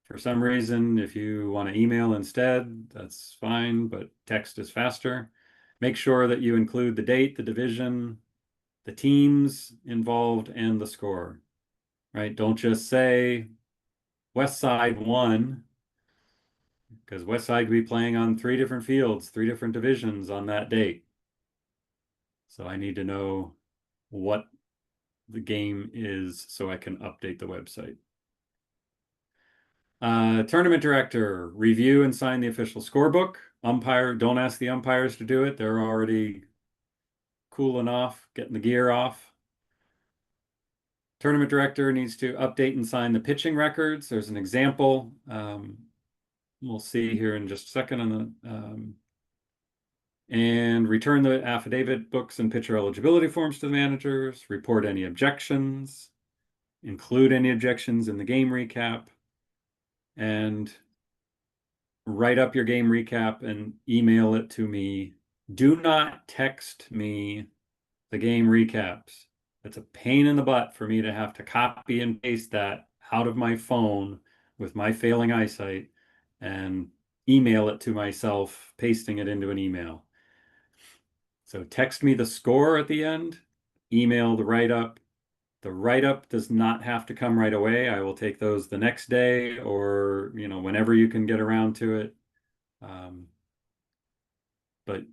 Speaker 5: For some reason, if you want to email instead, that's fine, but text is faster. Make sure that you include the date, the division, the teams involved, and the score, right? Don't just say West Side won. because West Side could be playing on 3 different fields, 3 different divisions on that date. So I need to know what the game is so I can update the website. Tournament director, review and sign the official scorebook. Umpire, don't ask the umpires to do it. They're already cooling off, getting the gear off. Tournament director needs to update and sign the pitching records. There's an example. We'll see here in just a second on the and return the affidavit, books, and pitcher eligibility forms to the managers, report any objections, include any objections in the game recap, and write up your game recap and email it to me. Do not text me the game recaps. It's a pain in the butt for me to have to copy and paste that out of my phone with my failing eyesight and email it to myself, pasting it into an email. So text me the score at the end, email the write-up. The write-up does not have to come right away. I will take those the next day or, whenever you can get around to it. But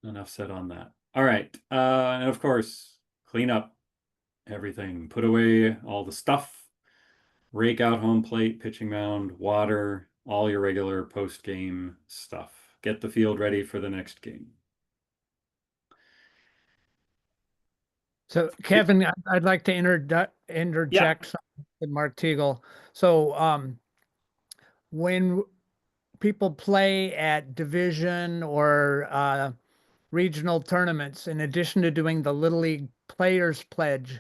Speaker 5: enough said on that. All right. And of course, clean up everything. Put away all the stuff. Rake out home plate, pitching mound, water, all your regular post-game stuff. Get the field ready for the next game.
Speaker 1: So Kevin, I'd like to interject something with Mark Teagle. So when people play at division or regional tournaments, in addition to doing the Little League Players Pledge,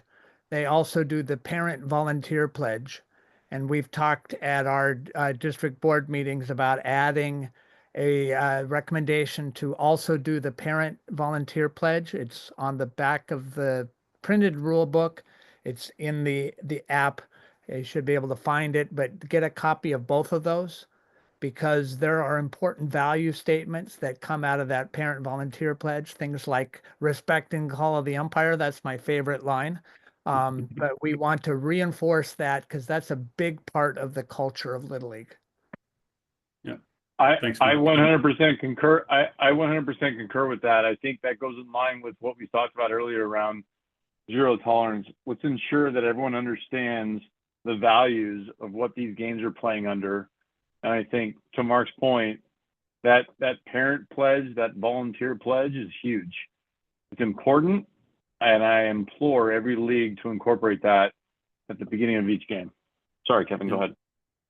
Speaker 1: they also do the Parent Volunteer Pledge. And we've talked at our district board meetings about adding a recommendation to also do the Parent Volunteer Pledge. It's on the back of the printed rule book. It's in the app. You should be able to find it, but get a copy of both of those, because there are important value statements that come out of that Parent Volunteer Pledge. Things like respect and call of the umpire. That's my favorite line. But we want to reinforce that because that's a big part of the culture of Little League.
Speaker 5: Thanks,
Speaker 2: I
Speaker 5: Mark.
Speaker 2: 100% concur. I 100% concur with that. I think that goes in line with what we talked about earlier around zero tolerance. Let's ensure that everyone understands the values of what these games are playing under. And I think, to Mark's point, that parent pledge, that volunteer pledge is huge. It's important, and I implore every league to incorporate that at the beginning of each game. Sorry, Kevin, go ahead.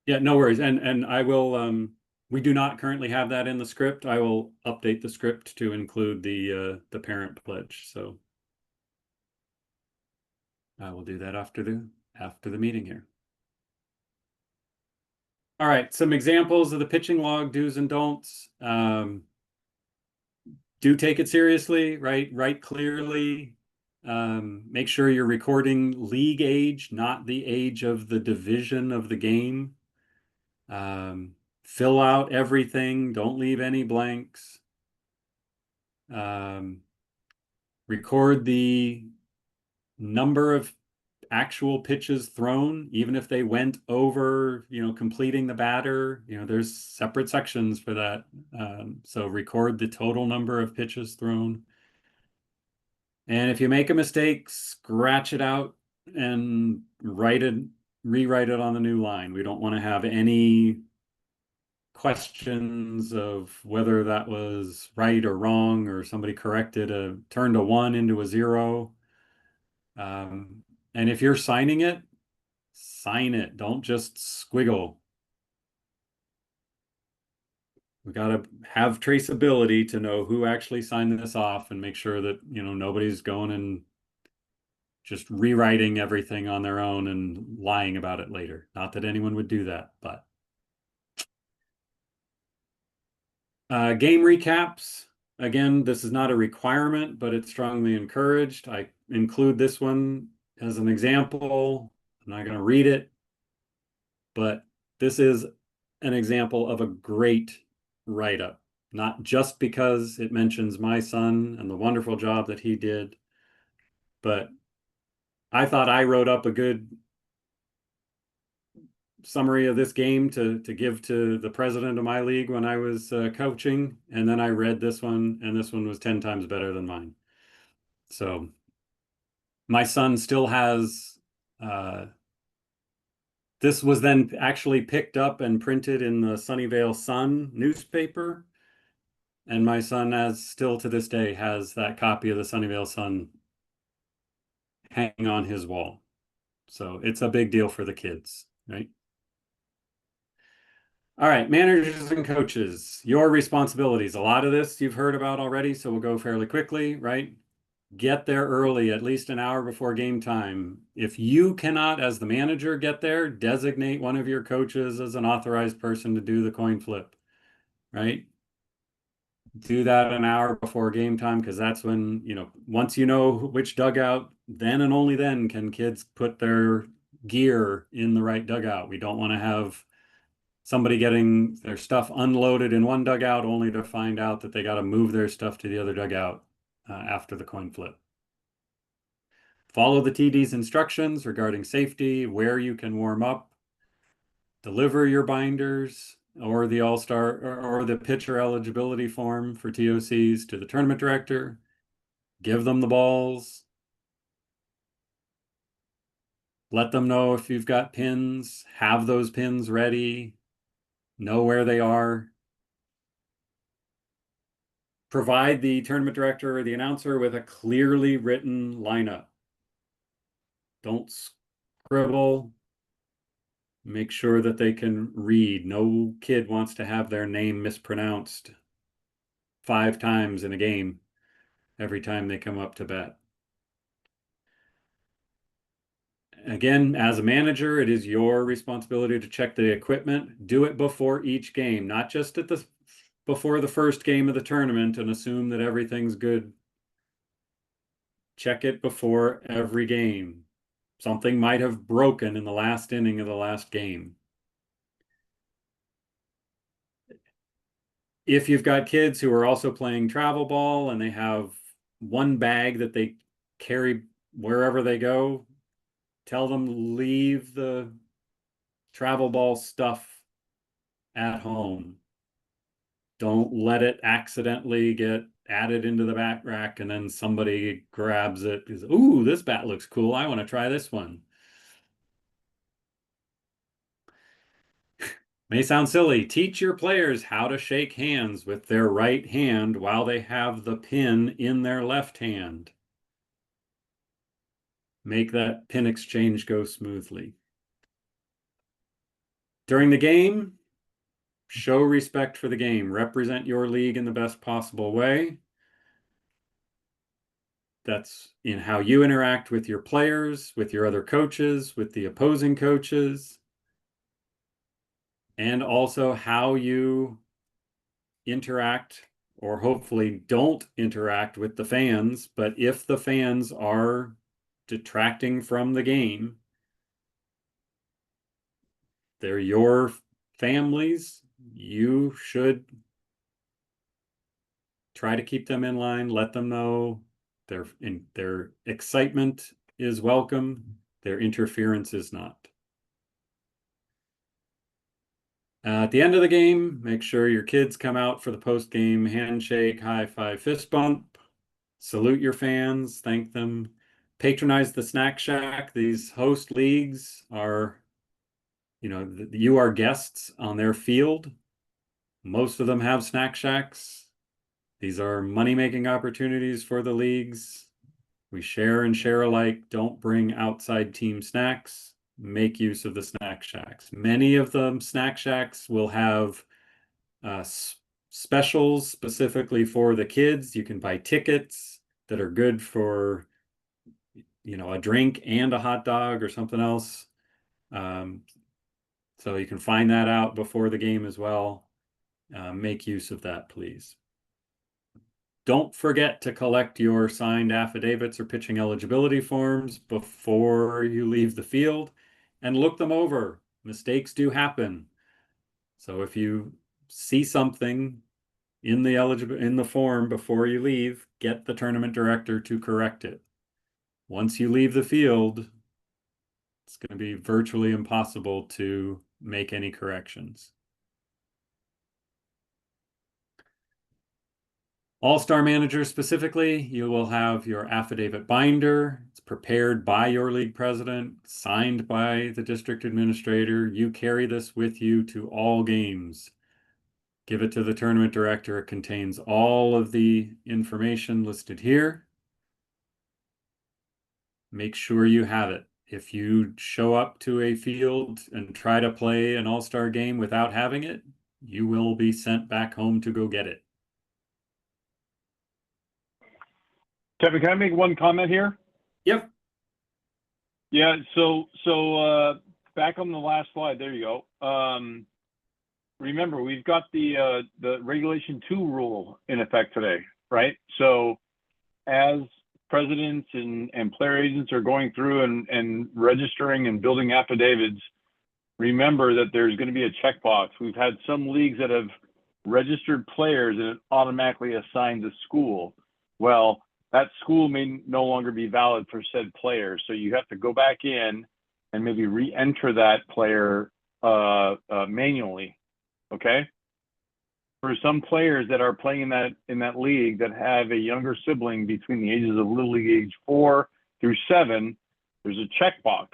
Speaker 5: Yeah, no worries. And I will, we do not currently have that in the script. I will update the script to include the parent pledge. So I will do that after the meeting here. All right, some examples of the pitching log do's and don'ts. Do take it seriously, right? Write clearly. Make sure you're recording league age, not the age of the division of the game. Fill out everything. Don't leave any blanks. Record the number of actual pitches thrown, even if they went over, completing the batter. There's separate sections for that. So record the total number of pitches thrown. And if you make a mistake, scratch it out and rewrite it on the new line. We don't want to have any questions of whether that was right or wrong, or somebody turned a 1 into a 0. And if you're signing it, sign it. Don't just squiggle. We got to have traceability to know who actually signed this off, and make sure that, nobody's going and just rewriting everything on their own and lying about it later. Not that anyone would do that, but. Game recaps. Again, this is not a requirement, but it's strongly encouraged. I include this one as an example. I'm not going to read it, but this is an example of a great write-up, not just because it mentions my son and the wonderful job that he did, but I thought I wrote up a good summary of this game to give to the president of my league when I was coaching, and then I read this one, and this one was 10 times better than mine. So my son still has this was then actually picked up and printed in the Sunnyvale Sun newspaper, and my son has still to this day has that copy of the Sunnyvale Sun hanging on his wall. So it's a big deal for the kids, right? All right, managers and coaches, your responsibilities. A lot of this you've heard about already, so we'll go fairly quickly, right? Get there early, at least an hour before game time. If you cannot, as the manager, get there, designate one of your coaches as an authorized person to do the coin flip, right? Do that an hour before game time, because that's when, once you know which dugout, then and only then can kids put their gear in the right dugout. We don't want to have somebody getting their stuff unloaded in one dugout only to find out that they got to move their stuff to the other dugout after the coin flip. Follow the TD's instructions regarding safety, where you can warm up. Deliver your binders or the all-star or the pitcher eligibility form for TOCs to the tournament director. Give them the balls. Let them know if you've got pins. Have those pins ready. Know where they are. Provide the tournament director or the announcer with a clearly written lineup. Don't scribble. Make sure that they can read. No kid wants to have their name mispronounced 5 times in a game every time they come up to bat. Again, as a manager, it is your responsibility to check the equipment. Do it before each game, not just before the first game of the tournament and assume that everything's good. Check it before every game. Something might have broken in the last inning of the last game. If you've got kids who are also playing travel ball and they have one bag that they carry wherever they go, tell them leave the travel ball stuff at home. Don't let it accidentally get added into the bat rack and then somebody grabs it. Ooh, this bat looks cool. I want to try this one. May sound silly. Teach your players how to shake hands with their right hand while they have the pin in their left hand. Make that pin exchange go smoothly. During the game, show respect for the game. Represent your league in the best possible way. That's in how you interact with your players, with your other coaches, with the opposing coaches, and also how you interact or hopefully don't interact with the fans. But if the fans are detracting from the game, they're your families. You should try to keep them in line, let them know their excitement is welcome, their interference is not. At the end of the game, make sure your kids come out for the post-game handshake, high five, fist bump, salute your fans, thank them, patronize the snack shack. These host leagues are, you are guests on their field. Most of them have snack shacks. These are money-making opportunities for the leagues. We share and share alike. Don't bring outside team snacks. Make use of the snack shacks. Many of the snack shacks will have specials specifically for the kids. You can buy tickets that are good for, a drink and a hot dog or something else. So you can find that out before the game as well. Make use of that, please. Don't forget to collect your signed affidavits or pitching eligibility forms before you leave the field and look them over. Mistakes do happen. So if you see something in the form before you leave, get the tournament director to correct it. Once you leave the field, it's going to be virtually impossible to make any corrections. All-Star Manager specifically, you will have your affidavit binder. It's prepared by your league president, signed by the district administrator. You carry this with you to all games. Give it to the tournament director. It contains all of the information listed here. Make sure you have it. If you show up to a field and try to play an all-star game without having it, you will be sent back home to go get it.
Speaker 2: Kevin, can I make one comment here?
Speaker 5: Yep.
Speaker 2: Yeah, so back on the last slide, there you go. Remember, we've got the Regulation 2 rule in effect today, right? So as presidents and player agents are going through and registering and building affidavits, remember that there's going to be a checkbox. We've had some leagues that have registered players and it automatically assigns a school. Well, that school may no longer be valid for said player. So you have to go back in and maybe re-enter that player manually. Okay. For some players that are playing in that league that have a younger sibling between the ages of Little League age 4 through 7, there's a checkbox.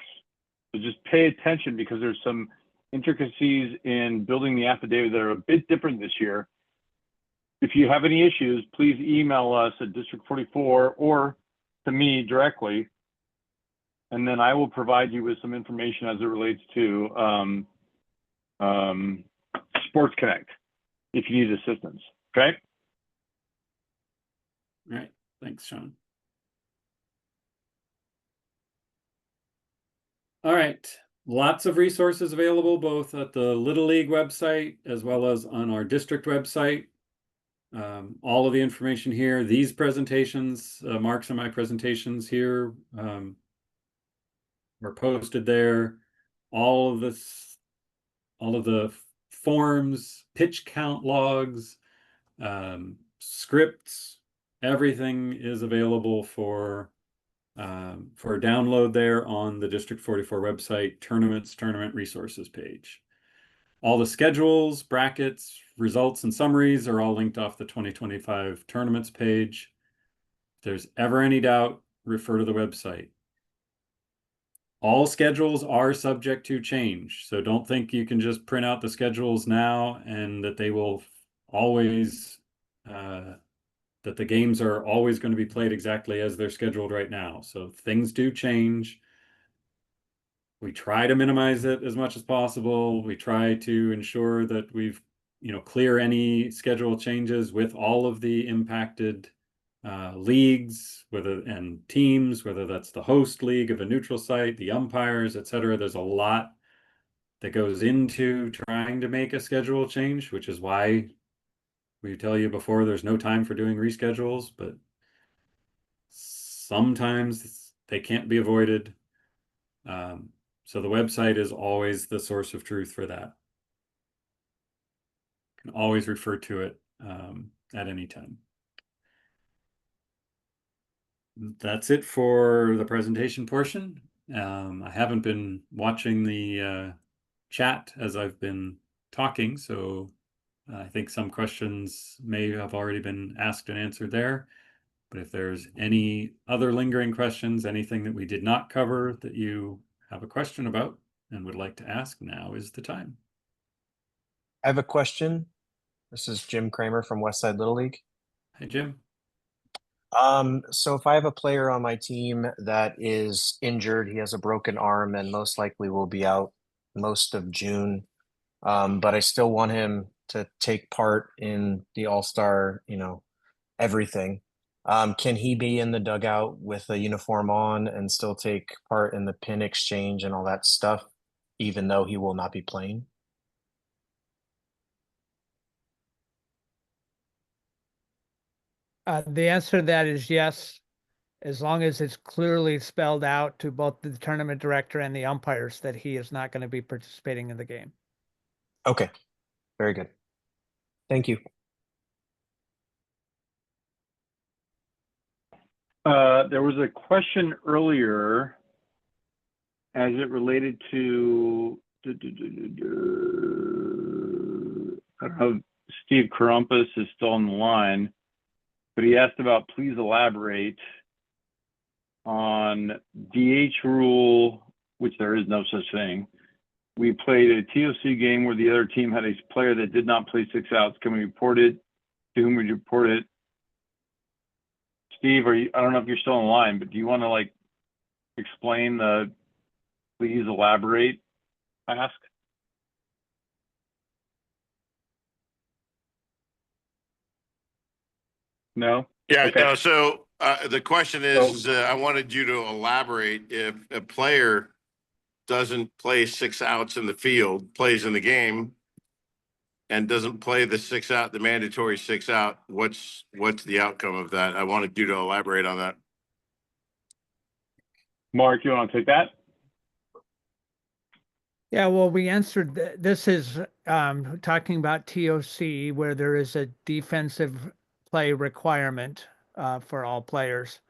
Speaker 2: So just pay attention because there's some intricacies in building the affidavit that are a bit different this year. If you have any issues, please email us at District 44 or to me directly, and then I will provide you with some information as it relates to Sports Connect if you need assistance. Okay?
Speaker 5: All right. Thanks, Sean. All right. Lots of resources available both at the Little League website as well as on our district website. All of the information here, these presentations, Mark's and my presentations here were posted there. All of the forms, pitch count logs, scripts, everything is available for download there on the District 44 website, tournament resources page. All the schedules, brackets, results, and summaries are all linked off the 2025 tournaments page. If there's ever any doubt, refer to the website. All schedules are subject to change, so don't think you can just print out the schedules now and that they will always, that the games are always going to be played exactly as they're scheduled right now. So things do change. We try to minimize it as much as possible. We try to ensure that we've, clear any schedule changes with all of the impacted leagues, and teams, whether that's the host league of a neutral site, the umpires, etc. There's a lot that goes into trying to make a schedule change, which is why we tell you before there's no time for doing reschedules, but sometimes they can't be avoided. So the website is always the source of truth for that. You can always refer to it at any time. That's it for the presentation portion. I haven't been watching the chat as I've been talking, so I think some questions may have already been asked and answered there. But if there's any other lingering questions, anything that we did not cover that you have a question about and would like to ask, now is the time.
Speaker 4: I have a question. This is Jim Kramer from Westside Little League.
Speaker 5: Hey, Jim.
Speaker 4: So if I have a player on my team that is injured, he has a broken arm and most likely will be out most of June, but I still want him to take part in the All-Star, everything. Can he be in the dugout with a uniform on and still take part in the pin exchange and all that stuff, even though he will not be playing?
Speaker 1: The answer to that is yes, as long as it's clearly spelled out to both the tournament director and the umpires that he is not going to be participating in the game.
Speaker 4: Okay, very good. Thank you.
Speaker 2: There was a question earlier as it related to I don't know if Steve Carumpus is still on the line, but he asked about please elaborate on DH rule, which there is no such thing. We played a TOC game where the other team had a player that did not play 6 outs. Can we report it? To whom would you report it? Steve, I don't know if you're still on the line, but do you want to like explain the please elaborate ask? No?
Speaker 6: Yeah,
Speaker 2: Okay.
Speaker 6: no, so the question
Speaker 2: So-
Speaker 6: is, I wanted you to elaborate if a player doesn't play 6 outs in the field, plays in the game, and doesn't play the 6 out, the mandatory 6 out, what's the outcome of that? I wanted you to elaborate on that.
Speaker 2: Mark, you want to take that?
Speaker 1: Yeah, well, we answered, this is talking about TOC where there is a defensive play requirement for all players.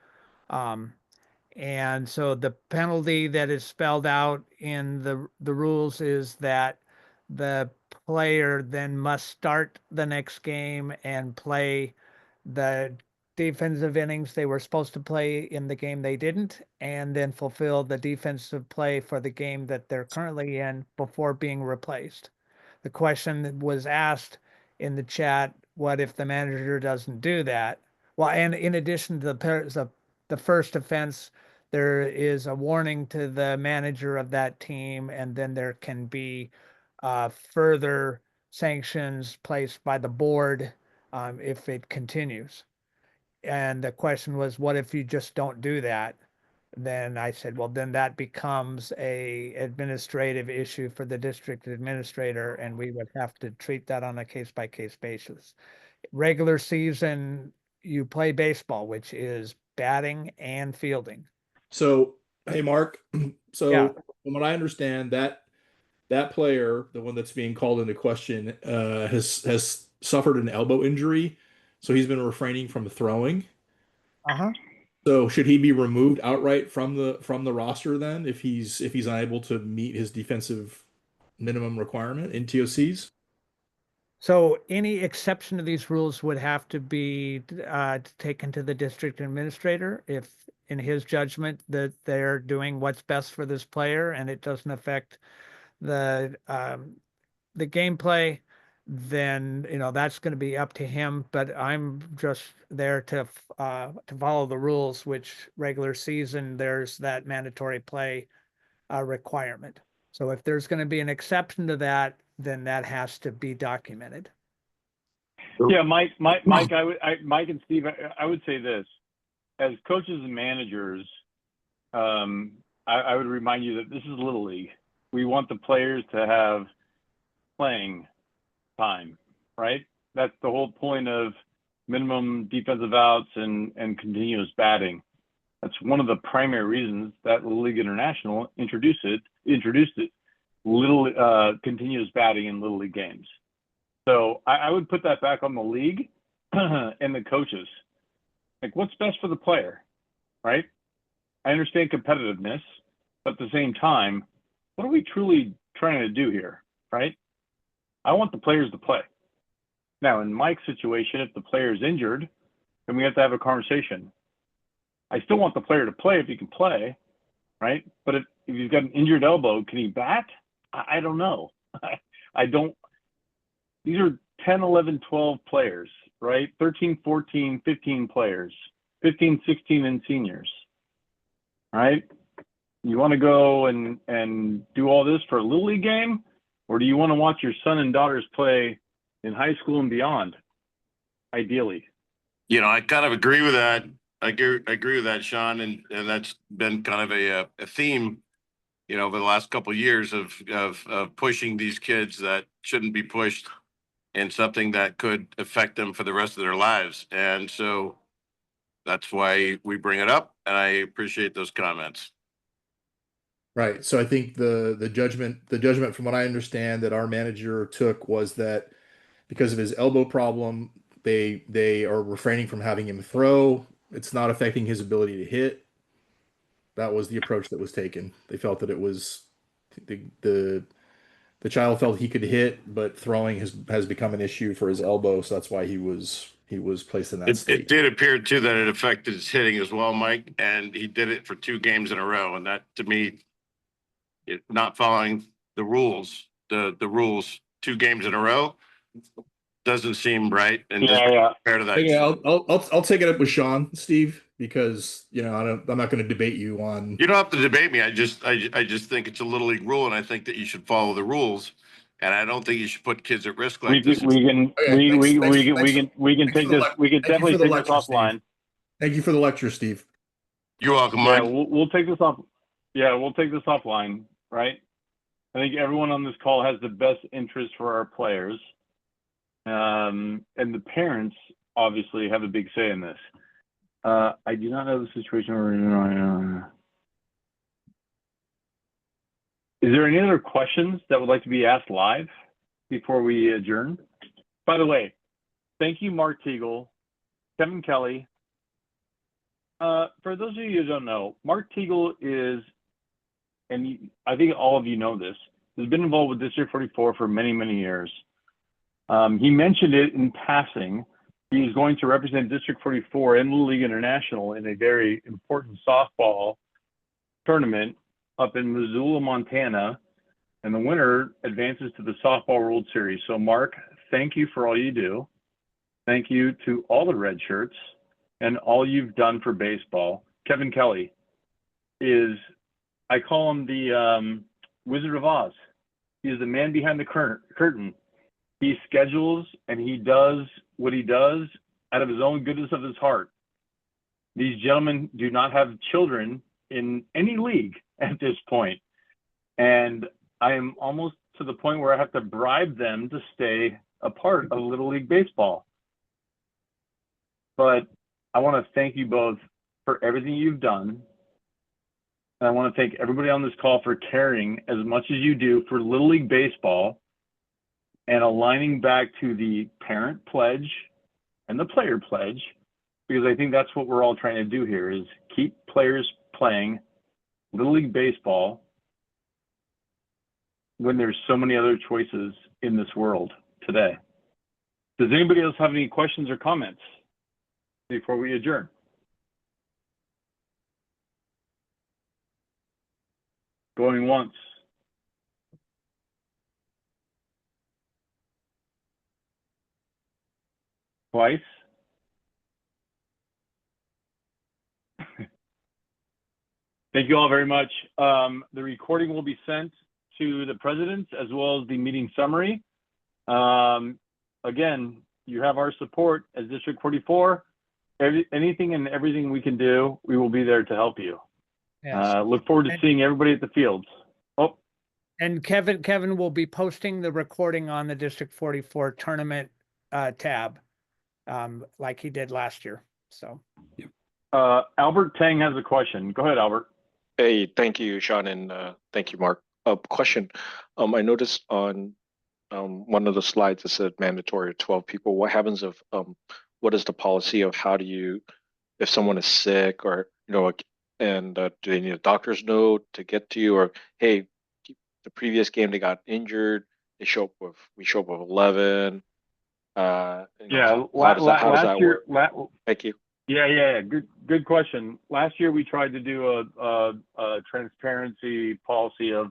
Speaker 1: And so the penalty that is spelled out in the rules is that the player then must start the next game and play the defensive innings they were supposed to play in the game they didn't, and then fulfill the defensive play for the game that they're currently in before being replaced. The question that was asked in the chat, what if the manager doesn't do that? Well, and in addition to the first offense, there is a warning to the manager of that team, and then there can be further sanctions placed by the board if it continues. And the question was, what if you just don't do that? Then I said, well, then that becomes a administrative issue for the district administrator, and we would have to treat that on a case by case basis. Regular season, you play baseball, which is batting and fielding.
Speaker 7: So, hey, Mark. So,
Speaker 1: Yeah.
Speaker 7: from what I understand, that player, the one that's being called into question, has suffered an elbow injury, so he's been refraining from throwing.
Speaker 1: Uh-huh.
Speaker 7: So, should he be removed outright from the roster then if he's unable to meet his defensive minimum requirement in TOCs?
Speaker 1: So any exception to these rules would have to be taken to the district administrator if, in his judgment, that they're doing what's best for this player and it doesn't affect the gameplay. Then that's going to be up to him. But I'm just there to follow the rules, which regular season there's that mandatory play requirement. So if there's going to be an exception to that, then that has to be documented.
Speaker 2: Yeah, Mike, Mike and Steve, I would say this: as coaches and managers, I would remind you that this is Little League. We want the players to have playing time, right? That's the whole point of minimum defensive outs and continuous batting. That's one of the primary reasons that Little League International introduced it. Continuous batting in Little League games. So I would put that back on the league and the coaches. Like, what's best for the player, right? I understand competitiveness, but at the same time, what are we truly trying to do here, right? I want the players to play. Now, in Mike's situation, if the player is injured, then we have to have a conversation. I still want the player to play if he can play, right? But if he's got an injured elbow, can he bat? I don't know. I don't. These are 10, 11, 12 players, right? 13, 14, 15 players, 15, 16 and seniors, right? You want to go and do all this for a Little League game? Or do you want to watch your son and daughters play in high school and beyond, ideally?
Speaker 6: I kind of agree with that. I agree with that, Sean, and that's been kind of a theme, over the last couple of years of pushing these kids that shouldn't be pushed in something that could affect them for the rest of their lives. And so that's why we bring it up, and I appreciate those comments.
Speaker 7: Right. So I think the judgment from what I understand that our manager took was that because of his elbow problem, they are refraining from having him throw. It's not affecting his ability to hit. That was the approach that was taken. They felt that it was the the child felt he could hit, but throwing has become an issue for his elbow, so that's why he was placed in that
Speaker 6: It
Speaker 7: state.
Speaker 6: did appear too that it affected his hitting as well, Mike, and he did it for 2 games in a row. And that, to me, not following the rules, the rules 2 games in a row doesn't seem right. And just fair to that.
Speaker 7: Yeah, I'll take it up with Sean, Steve, because I'm not going to debate you on.
Speaker 6: You don't have to debate me. I just think it's a little league rule, and I think that you should follow the rules. And I don't think you should put kids at risk like this.
Speaker 2: We can definitely take this offline.
Speaker 7: Thank you for the lecture, Steve.
Speaker 6: You're welcome,
Speaker 2: Yeah,
Speaker 6: Mike.
Speaker 2: we'll take this off. Yeah, we'll take this offline, right? I think everyone on this call has the best interest for our players. And the parents obviously have a big say in this. I do not know the situation we're in. Is there any other questions that would like to be asked live before we adjourn? By the way, thank you, Mark Teagle, Kevin Kelly. For those of you who don't know, Mark Teagle is, and I think all of you know this, has been involved with District 44 for many, many years. He mentioned it in passing. He is going to represent District 44 in Little League International in a very important softball tournament up in Missoula, Montana, and the winner advances to the Softball World Series. So, Mark, thank you for all you do. Thank you to all the red shirts and all you've done for baseball. Kevin Kelly is, I call him the Wizard of Oz. He is the man behind the curtain. He schedules and he does what he does out of his own goodness of his heart. These gentlemen do not have children in any league at this point. And I am almost to the point where I have to bribe them to stay a part of Little League Baseball. But I want to thank you both for everything you've done. And I want to thank everybody on this call for caring as much as you do for Little League Baseball and aligning back to the parent pledge and the player pledge, because I think that's what we're all trying to do here is keep players playing Little League Baseball when there's so many other choices in this world today. Does anybody else have any questions or comments before we adjourn? Going once. Twice. Thank you all very much. The recording will be sent to the presidents as well as the meeting summary. Again, you have our support as District 44. Anything and everything we can do, we will be there to help you.
Speaker 1: Yes.
Speaker 2: Look forward to seeing everybody at the fields. Oh,
Speaker 1: And Kevin will be posting the recording on the District 44 tournament tab, like he did last year. So,
Speaker 2: Albert Tang has a question. Go ahead, Albert.
Speaker 8: Hey, thank you, Sean, and thank you, Mark. Question. I noticed on one of the slides it said mandatory 12 people. What happens if what is the policy of how do you, if someone is sick or and do they need a doctor's note to get to you, or hey, the previous game they got injured, we show up with 11. How does that work? Thank you.
Speaker 2: Yeah. Good question. Last year we tried to do a transparency policy of,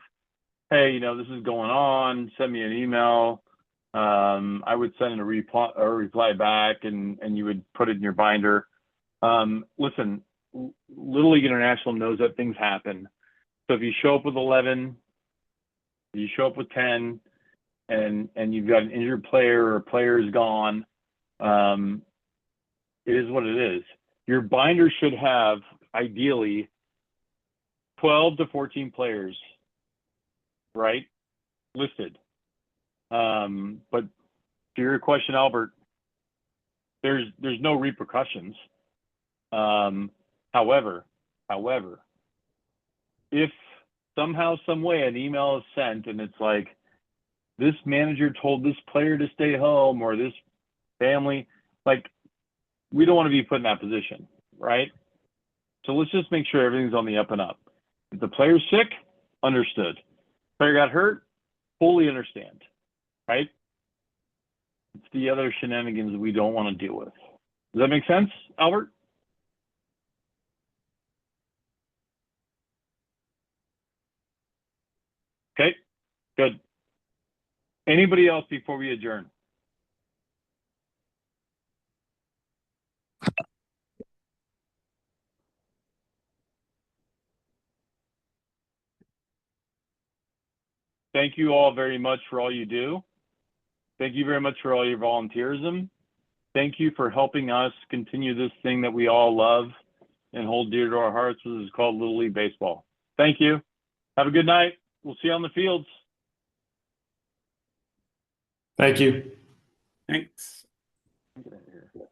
Speaker 2: hey, this is going on. Send me an email. I would send a reply back, and you would put it in your binder. Listen, Little League International knows that things happen. So if you show up with 11, you show up with 10, and you've got an injured player or a player is gone, it is what it is. Your binder should have, ideally, 12 to 14 players, right, listed. But to your question, Albert, there's no repercussions. However, if somehow, some way an email is sent and it's like, this manager told this player to stay home, or this family, like, we don't want to be put in that position, right? So let's just make sure everything's on the up and up. If the player's sick, understood. Player got hurt, fully understand, right? It's the other shenanigans we don't want to deal with. Does that make sense, Albert? Okay, good. Anybody else before we adjourn? Thank you all very much for all you do. Thank you very much for all your volunteerism. Thank you for helping us continue this thing that we all love and hold dear to our hearts, which is called Little League Baseball. Thank you. Have a good night. We'll see you on the fields.
Speaker 9: Thank you.
Speaker 5: Thanks.